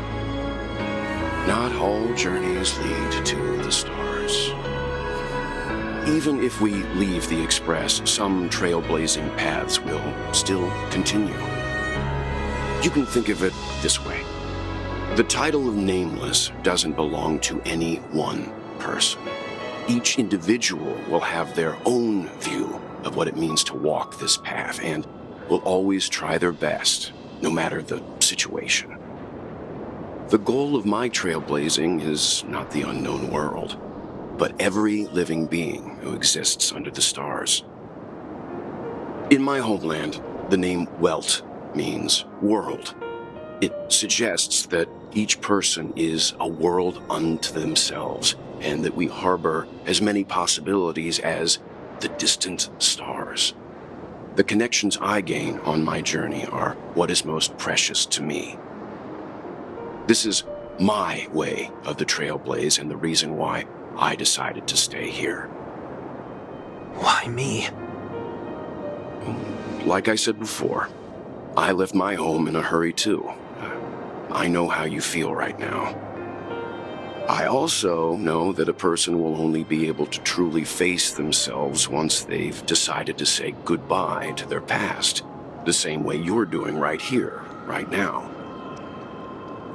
Not all journeys lead to the stars. Even if we leave the Express, some trailblazing paths will still continue. You can think of it this way. The title of Nameless doesn't belong to any one person. Each individual will have their own view of what it means to walk this path and will always try their best, no matter the situation. The goal of my trailblazing is not the unknown world, but every living being who exists under the stars. In my homeland, the name Welt means world. It suggests that each person is a world unto themselves, and that we harbor as many possibilities as the distant stars. The connections I gain on my journey are what is most precious to me. This is my way of the trailblaze and the reason why I decided to stay here. Why me? Like I said before, I left my home in a hurry too. I know how you feel right now. I also know that a person will only be able to truly face themselves once they've decided to say goodbye to their past, the same way you're doing right here, right now.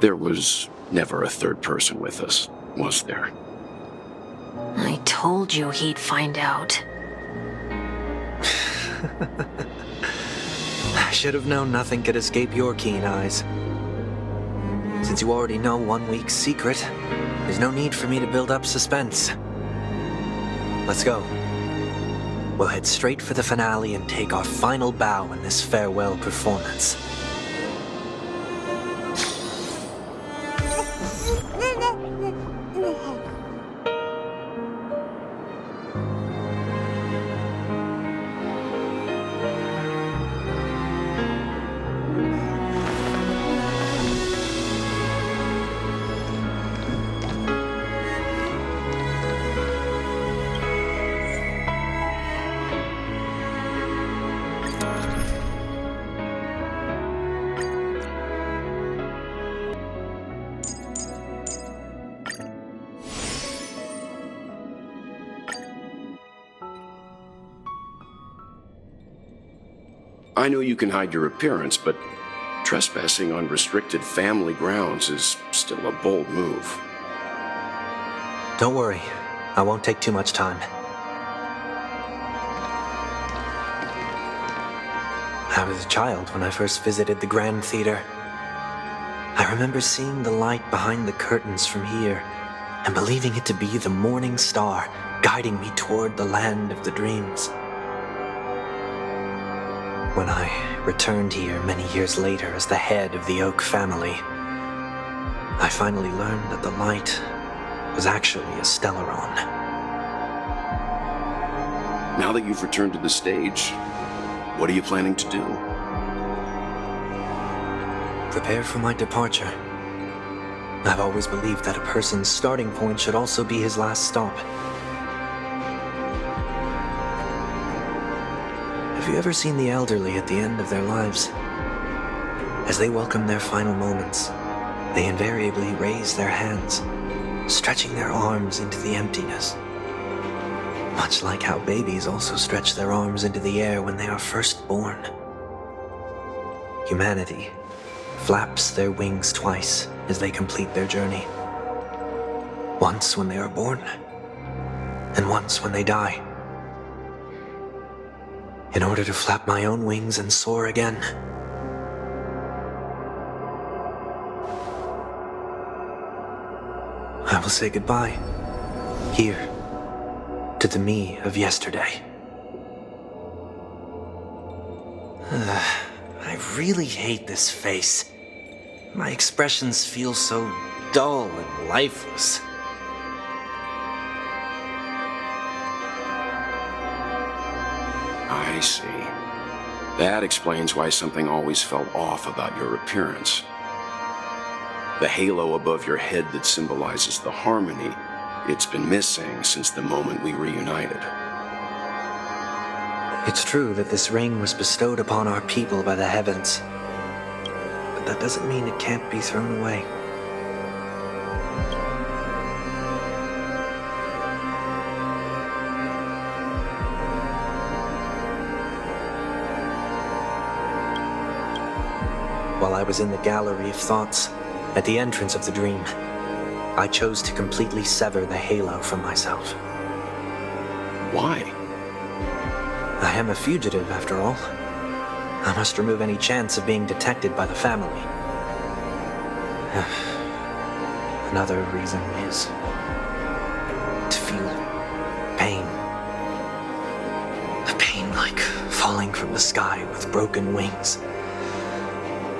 There was never a third person with us, was there? I told you he'd find out. I should have known nothing could escape your keen eyes. Since you already know 1 week's secret, there's no need for me to build up suspense. Let's go. We'll head straight for the finale and take our final bow in this farewell performance. I know you can hide your appearance, but trespassing on restricted family grounds is still a bold move. Don't worry, I won't take too much time. I was a child when I first visited the Grand Theater. I remember seeing the light behind the curtains from here and believing it to be the morning star guiding me toward the land of the dreams. When I returned here many years later as the head of the Oak family, I finally learned that the light was actually a Stellaron. Now that you've returned to the stage, what are you planning to do? Prepare for my departure. I've always believed that a person's starting point should also be his last stop. Have you ever seen the elderly at the end of their lives? As they welcome their final moments, they invariably raise their hands, stretching their arms into the emptiness. Much like how babies also stretch their arms into the air when they are first born. Humanity flaps their wings twice as they complete their journey. Once when they are born, and once when they die. In order to flap my own wings and soar again. I will say goodbye, here, to the me of yesterday. I really hate this face. My expressions feel so dull and lifeless. I see. That explains why something always felt off about your appearance. The halo above your head that symbolizes the harmony, it's been missing since the moment we reunited. It's true that this ring was bestowed upon our people by the heavens, but that doesn't mean it can't be thrown away. While I was in the gallery of thoughts, at the entrance of the dream, I chose to completely sever the halo from myself. Why? I am a fugitive, after all. I must remove any chance of being detected by the family. Another reason is to feel pain. A pain like falling from the sky with broken wings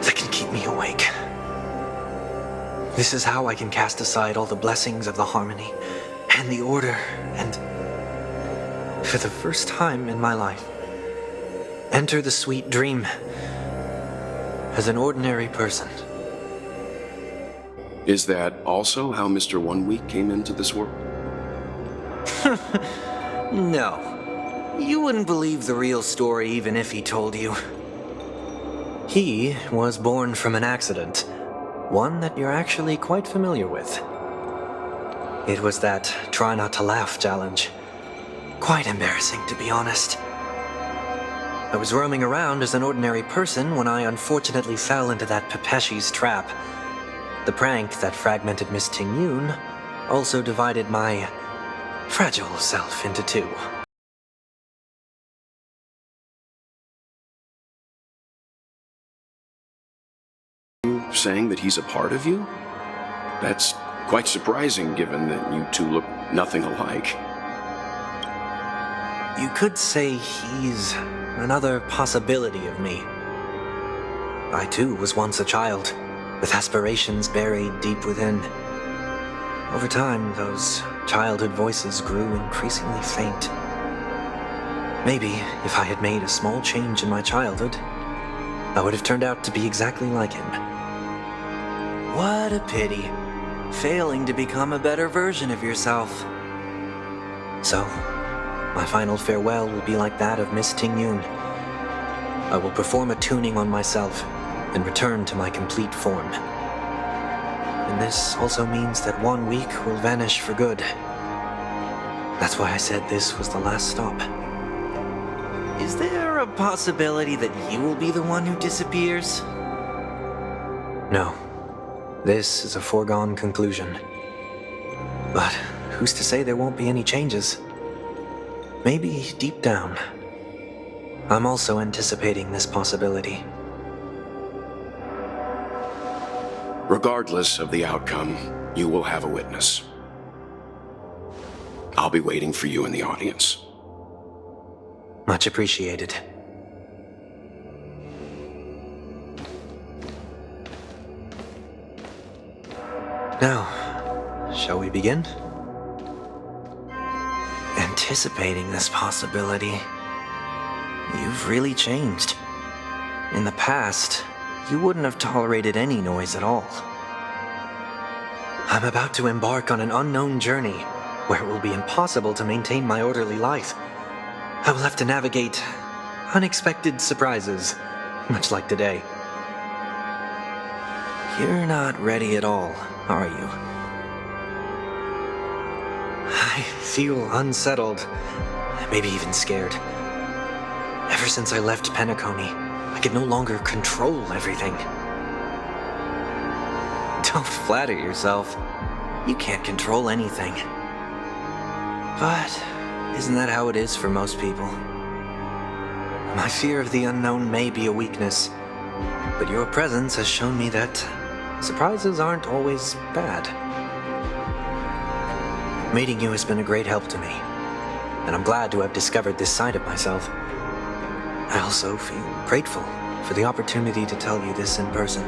that can keep me awake. This is how I can cast aside all the blessings of the harmony and the order and, for the first time in my life, enter the sweet dream as an ordinary person. Is that also how Mr. 1 Week came into this world? No. You wouldn't believe the real story even if he told you. He was born from an accident, one that you're actually quite familiar with. It was that try not to laugh challenge. Quite embarrassing, to be honest. I was roaming around as an ordinary person when I unfortunately fell into that Pepeshi's trap. The prank that fragmented Miss Ting-Yun also divided my fragile self into two. you saying that he's a part of you? That's quite surprising given that you two look nothing alike. You could say he's another possibility of me. I too was once a child, with aspirations buried deep within. Over time, those childhood voices grew increasingly faint. Maybe if I had made a small change in my childhood, I would have turned out to be exactly like him. What a pity, failing to become a better version of yourself. So, my final farewell will be like that of Miss Ting-Yun. I will perform a tuning on myself and return to my complete form. And this also means that 1 week will vanish for good. That's why I said this was the last stop. Is there a possibility that you will be the one who disappears? No. This is a foregone conclusion. But who's to say there won't be any changes? Maybe deep down, I'm also anticipating this possibility. Regardless of the outcome, you will have a witness. I'll be waiting for you in the audience. Much appreciated. Now, shall we begin? Anticipating this possibility, you've really changed. In the past, you wouldn't have tolerated any noise at all. I'm about to embark on an unknown journey where it will be impossible to maintain my orderly life. I will have to navigate unexpected surprises, much like today. You're not ready at all, are you? I feel unsettled, maybe even scared. Ever since I left Penacony, I can no longer control everything. Don't flatter yourself. You can't control anything. But isn't that how it is for most people? My fear of the unknown may be a weakness, but your presence has shown me that surprises aren't always bad. Meeting you has been a great help to me, and I'm glad to have discovered this side of myself. I also feel grateful for the opportunity to tell you this in person.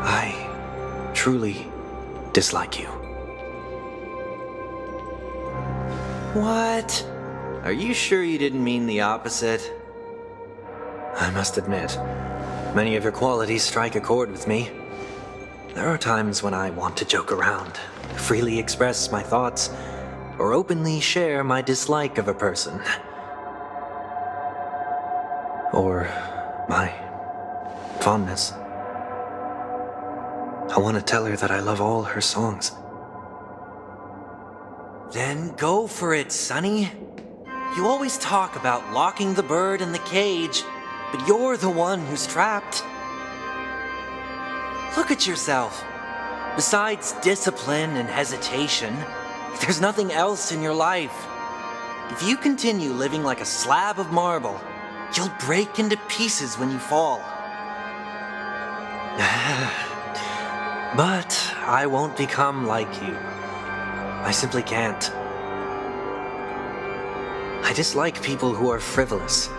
I truly dislike you. What? Are you sure you didn't mean the opposite? I must admit, many of your qualities strike a chord with me. There are times when I want to joke around, freely express my thoughts, or openly share my dislike of a person. Or my fondness. I want to tell her that I love all her songs. Then go for it, Sonny. You always talk about locking the bird in the cage, but you're the one who's trapped. Look at yourself. Besides discipline and hesitation, there's nothing else in your life. If you continue living like a slab of marble, you'll break into pieces when you fall. But I won't become like you. I simply can't. I dislike people who are frivolous.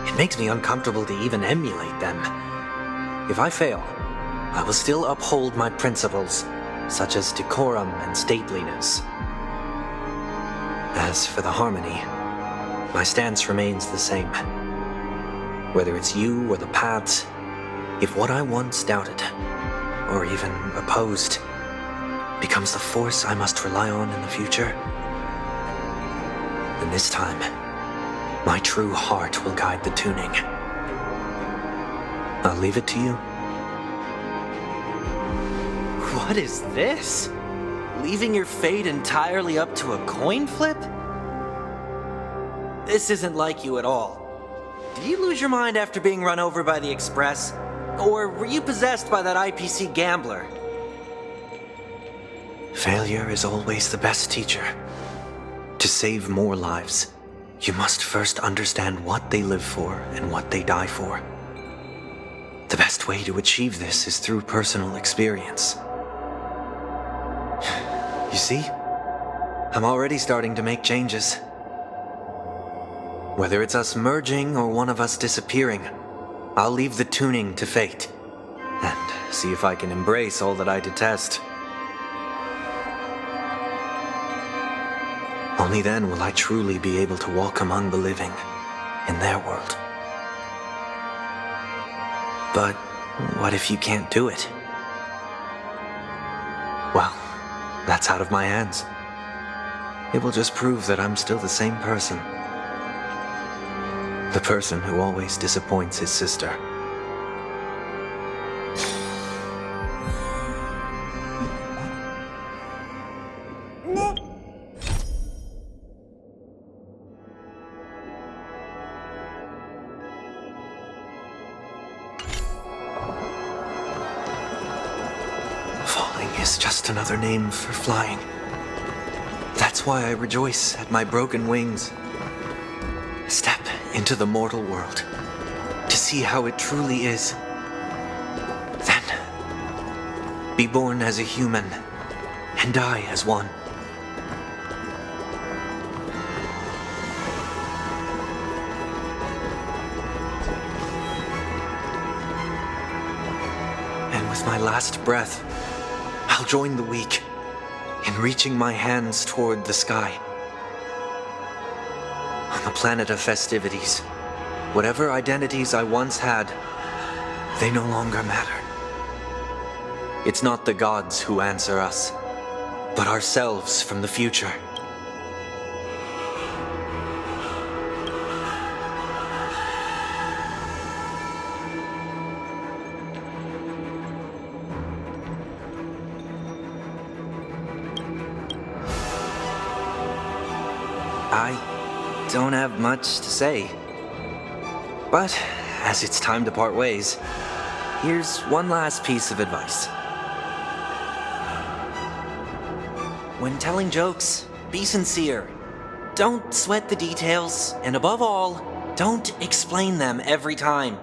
It makes me uncomfortable to even emulate them. If I fail, I will still uphold my principles, such as decorum and stateliness. As for the harmony, my stance remains the same. Whether it's you or the paths, if what I once doubted, or even opposed, becomes the force I must rely on in the future, then this time, my true heart will guide the tuning. I'll leave it to you. What is this? Leaving your fate entirely up to a coin flip? This isn't like you at all. Did you lose your mind after being run over by the Express? Or were you possessed by that IPC gambler? Failure is always the best teacher. To save more lives, You must first understand what they live for and what they die for. The best way to achieve this is through personal experience. You see? I'm already starting to make changes. Whether it's us merging or one of us disappearing, I'll leave the tuning to fate, and see if I can embrace all that I detest. Only then will I truly be able to walk among the living in their world. But what if you can't do it? Well, that's out of my hands. It will just prove that I'm still the same person. The person who always disappoints his sister. Falling is just another name for flying. That's why I rejoice at my broken wings. Step into the mortal world to see how it truly is. Then, be born as a human and die as one. And with my last breath, I'll join the weak in reaching my hands toward the sky. On the planet of festivities, whatever identities I once had, they no longer matter. It's not the gods who answer us, but ourselves from the future. I don't have much to say. But, as it's time to part ways, here's one last piece of advice. When telling jokes, be sincere. Don't sweat the details, and above all, don't explain them every time.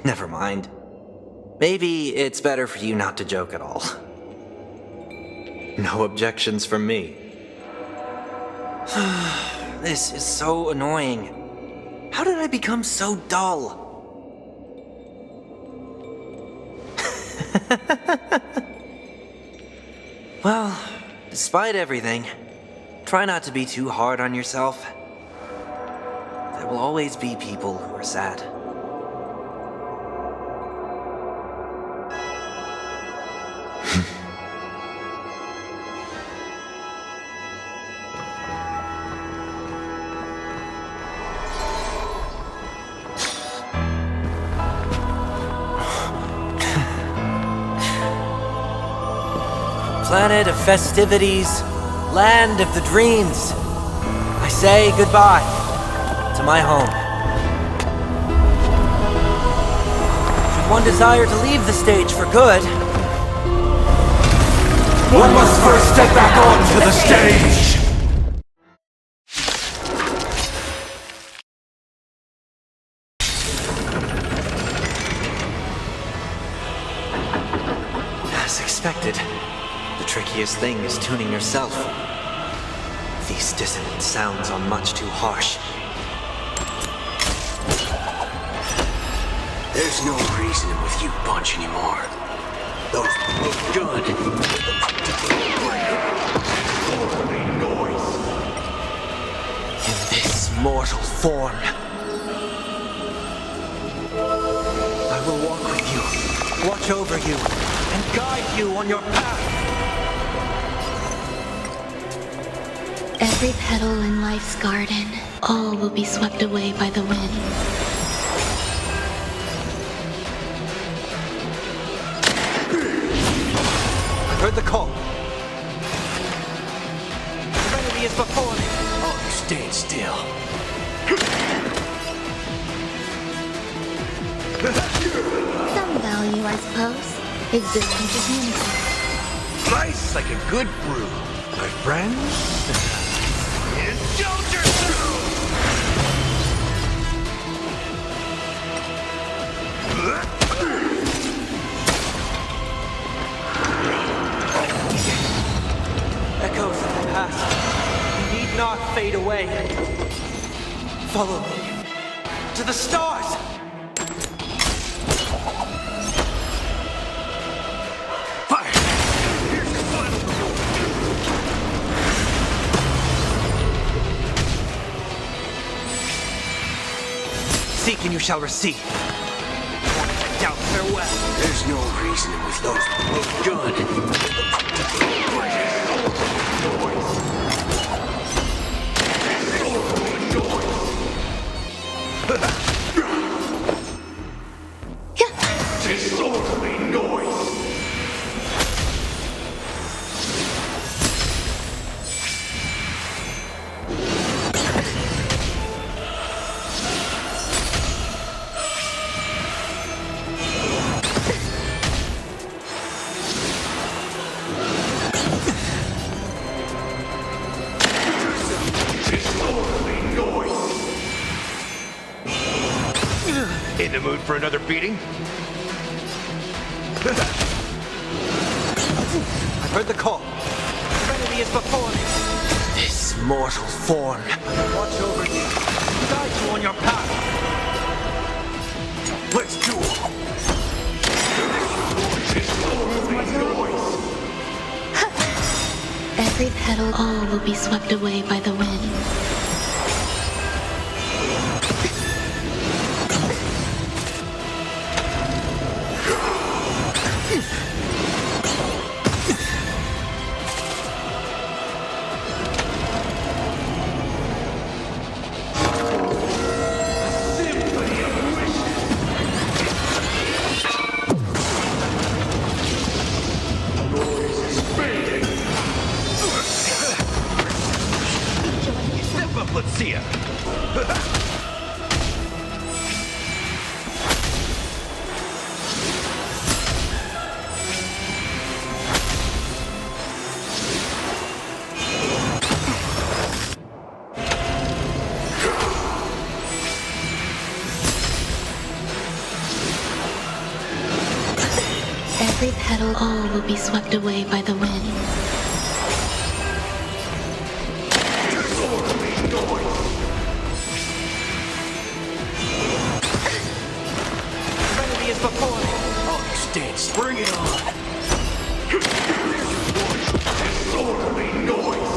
Never mind. Maybe it's better for you not to joke at all. No objections from me. This is so annoying. How did I become so dull? Well, despite everything, try not to be too hard on yourself. There will always be people who are sad. Planet of festivities, land of the dreams. I say goodbye to my home. Should one desire to leave the stage for good, one must first step back onto the stage! As expected, the trickiest thing is tuning yourself. These dissonant sounds are much too harsh. There's no reasoning with you bunch anymore. Those look good. In this mortal form, I will walk with you, watch over you, and guide you on your path. Every petal in life's garden, all will be swept away by the wind. I've heard the call. Serenity is before me. Oh, you stand still. Some value, I suppose. Existence is unity. Nice like a good brew, my friends. Indulge yourself! Echoes of the past need not fade away. Follow me to the stars! Seek and you shall receive. Doubt farewell. There's no reasoning with those good. Disorderly noise. In the mood for another beating? I've heard the call. Serenity is before me. This mortal form. Watch over you. Guide you on your path. Let's do it. Every petal, all will be swept away by the wind. Let's see ya. Every petal, all will be swept away by the wind. Serenity is before me. On stage, bring it on. Disorderly noise.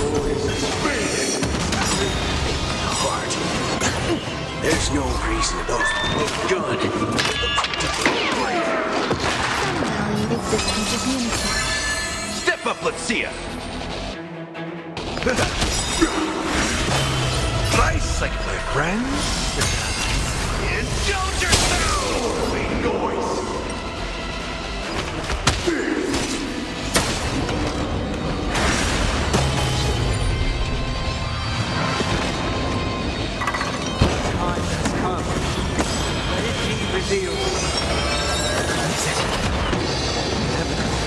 Noise is fading. Heart. There's no reason to look good. Step up, let's see ya. Nice like my friends. Indulge yourself. Disorderly noise. Time has come. Let it be revealed. Is it inevitable?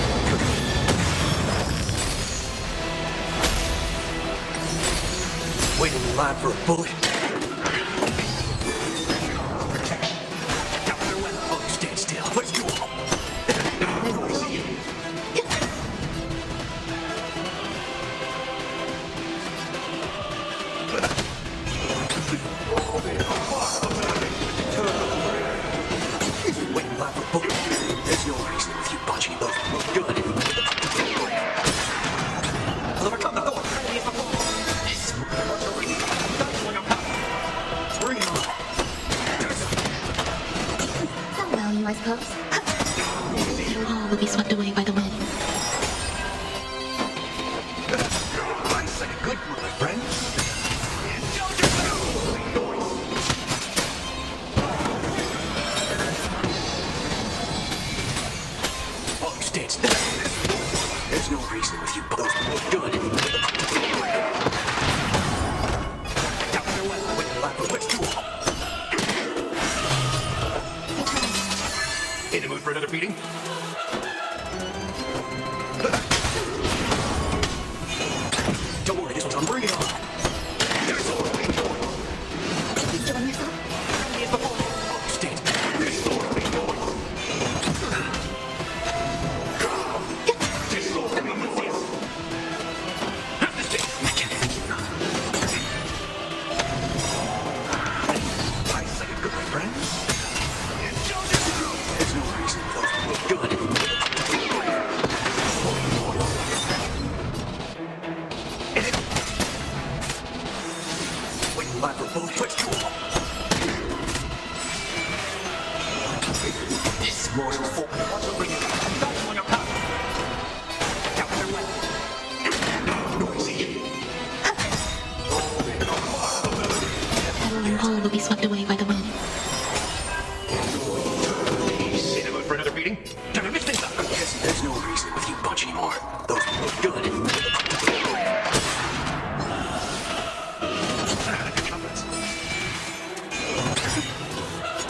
Waiting in line for a bullet. Oh, stand still. Let's do it. Waiting in line for a bullet. There's no reason with you punching those good. I'll overcome the thorn. Bring it on. Some value, I suppose. All will be swept away by the wind. Nice like a good brew, my friend. Oh, stand still. There's no reason with you both good. Let's do it.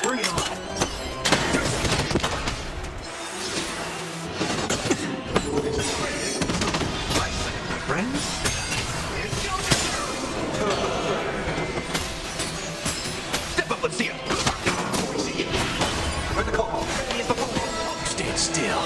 Bring it on. Friends? Step up, let's see it. Heard the call. Ready as before. Stand still.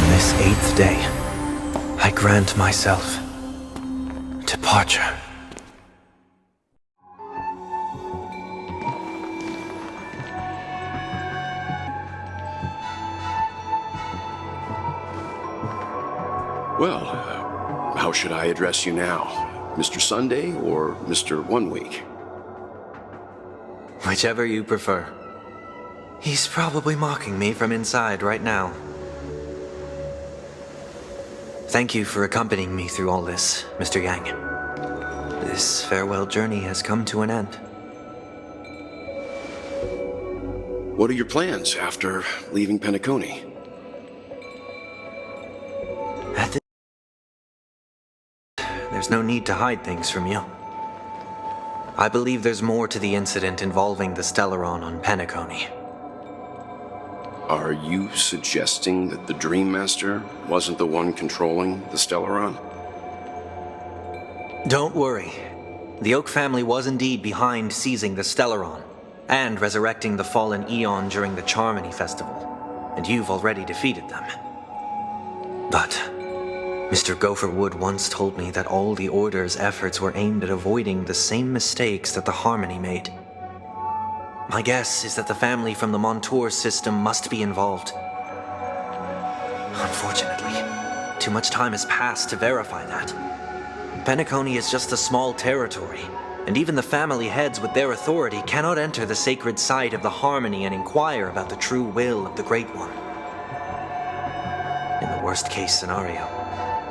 This 8th day, I grant myself departure. Well, how should I address you now? Mr. Sunday or Mr. 1 Week? Whichever you prefer. He's probably mocking me from inside right now. Thank you for accompanying me through all this, Mr. Yang. This farewell journey has come to an end. What are your plans after leaving Penacony? There's no need to hide things from you. I believe there's more to the incident involving the Stellaron on Penacony. Are you suggesting that the Dream Master wasn't the one controlling the Stellaron? Don't worry. The Oak family was indeed behind seizing the Stellaron and resurrecting the fallen Eon during the Charmony Festival, and you've already defeated them. But Mr. Gopherwood once told me that all the Order's efforts were aimed at avoiding the same mistakes that the Harmony made. My guess is that the family from the Montour system must be involved. Unfortunately, too much time has passed to verify that. Penacony is just a small territory, and even the family heads with their authority cannot enter the sacred site of the Harmony and inquire about the true will of the Great One. In the worst-case scenario,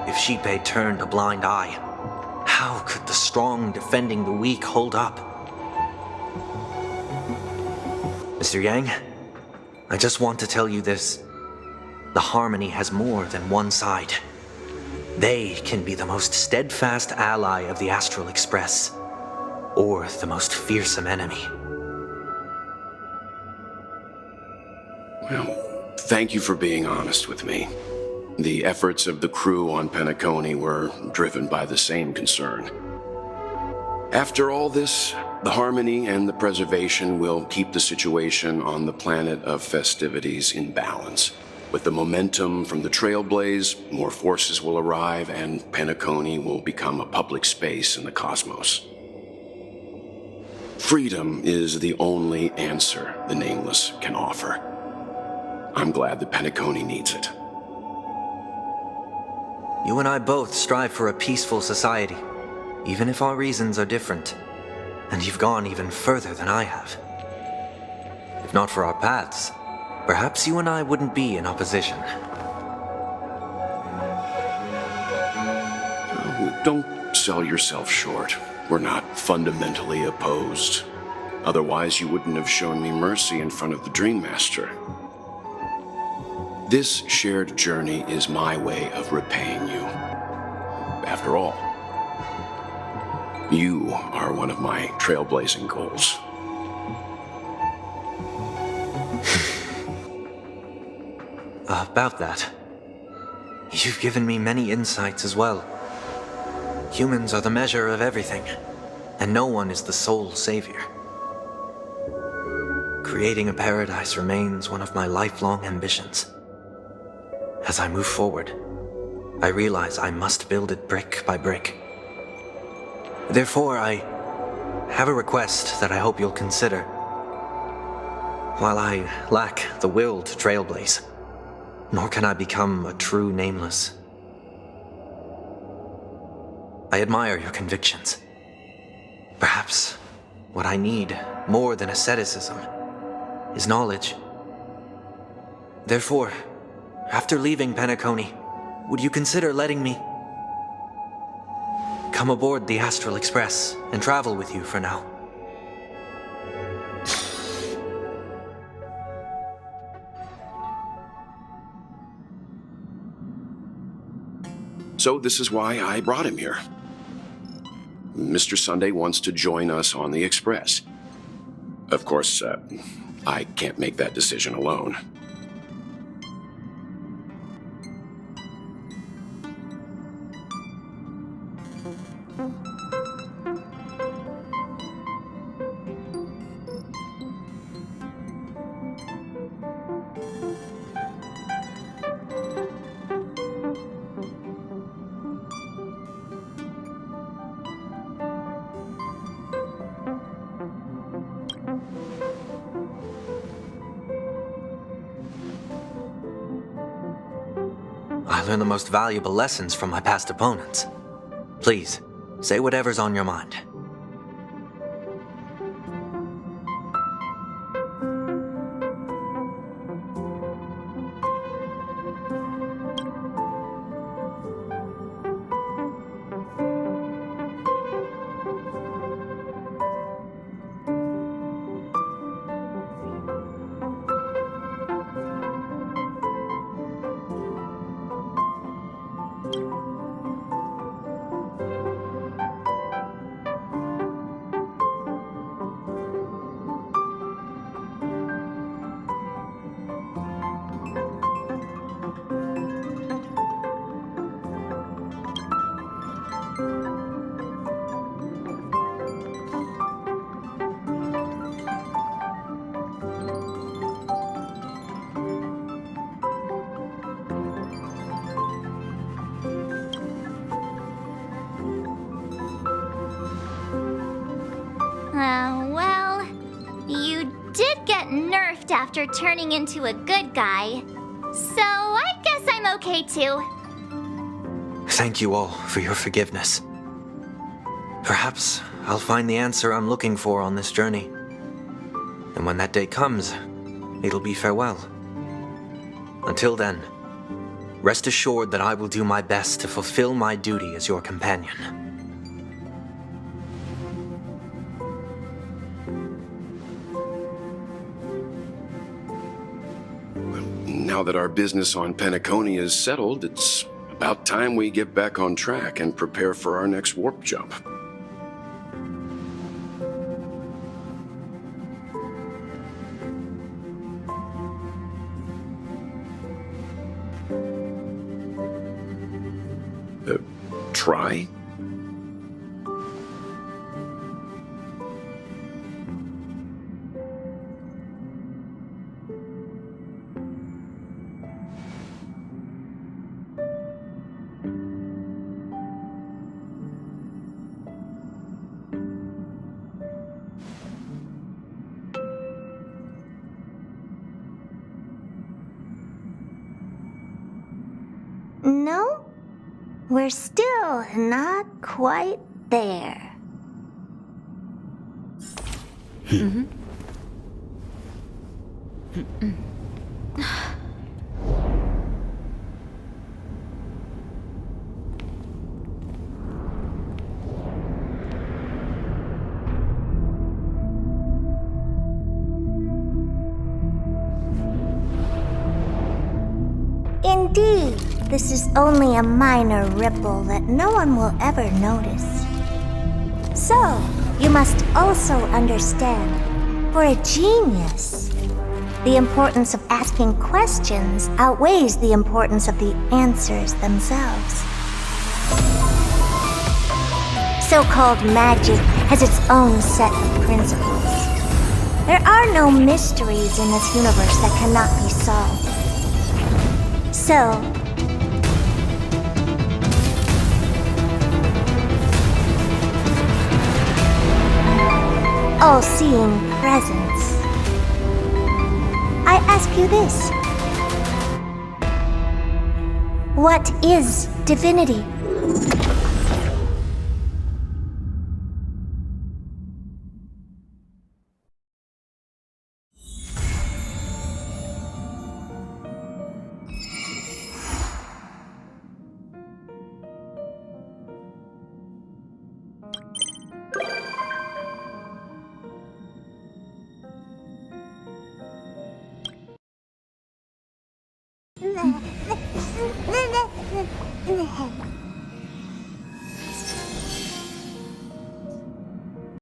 if Xipe turned a blind eye, how could the strong defending the weak hold up? Mr. Yang, I just want to tell you this. The Harmony has more than one side. They can be the most steadfast ally of the Astral Express, or the most fearsome enemy. Well, thank you for being honest with me. The efforts of the crew on Penacony were driven by the same concern. After all this, the Harmony and the Preservation will keep the situation on the planet of festivities in balance. With the momentum from the Trailblaze, more forces will arrive and Penacony will become a public space in the cosmos. Freedom is the only answer the Nameless can offer. I'm glad that Penacony needs it. You and I both strive for a peaceful society, even if our reasons are different. And you've gone even further than I have. If not for our paths, perhaps you and I wouldn't be in opposition. Don't sell yourself short. We're not fundamentally opposed. Otherwise, you wouldn't have shown me mercy in front of the Dream Master. This shared journey is my way of repaying you. After all, you are one of my trailblazing goals. About that, you've given me many insights as well. Humans are the measure of everything, and no one is the sole savior. Creating a paradise remains one of my lifelong ambitions. As I move forward, I realize I must build it brick by brick. Therefore, I have a request that I hope you'll consider. While I lack the will to trailblaze, nor can I become a true nameless, I admire your convictions. Perhaps what I need, more than asceticism, is knowledge. Therefore, after leaving Penacony, would you consider letting me come aboard the Astral Express and travel with you for now? So this is why I brought him here. Mr. Sunday wants to join us on the Express. Of course, I can't make that decision alone. I learned the most valuable lessons from my past opponents. Please, say whatever's on your mind. Well, you did get nerfed after turning into a good guy. So I guess I'm okay too. Thank you all for your forgiveness. Perhaps I'll find the answer I'm looking for on this journey. And when that day comes, it'll be farewell. Until then, rest assured that I will do my best to fulfill my duty as your companion. Now that our business on Penacony is settled, it's about time we get back on track and prepare for our next warp jump. Try? No, we're still not quite there. Indeed, this is only a minor ripple that no one will ever notice. So, you must also understand, for a genius, the importance of asking questions outweighs the importance of the answers themselves. So-called magic has its own set of principles. There are no mysteries in this universe that cannot be solved. So, all-seeing presence. I ask you this. What is divinity?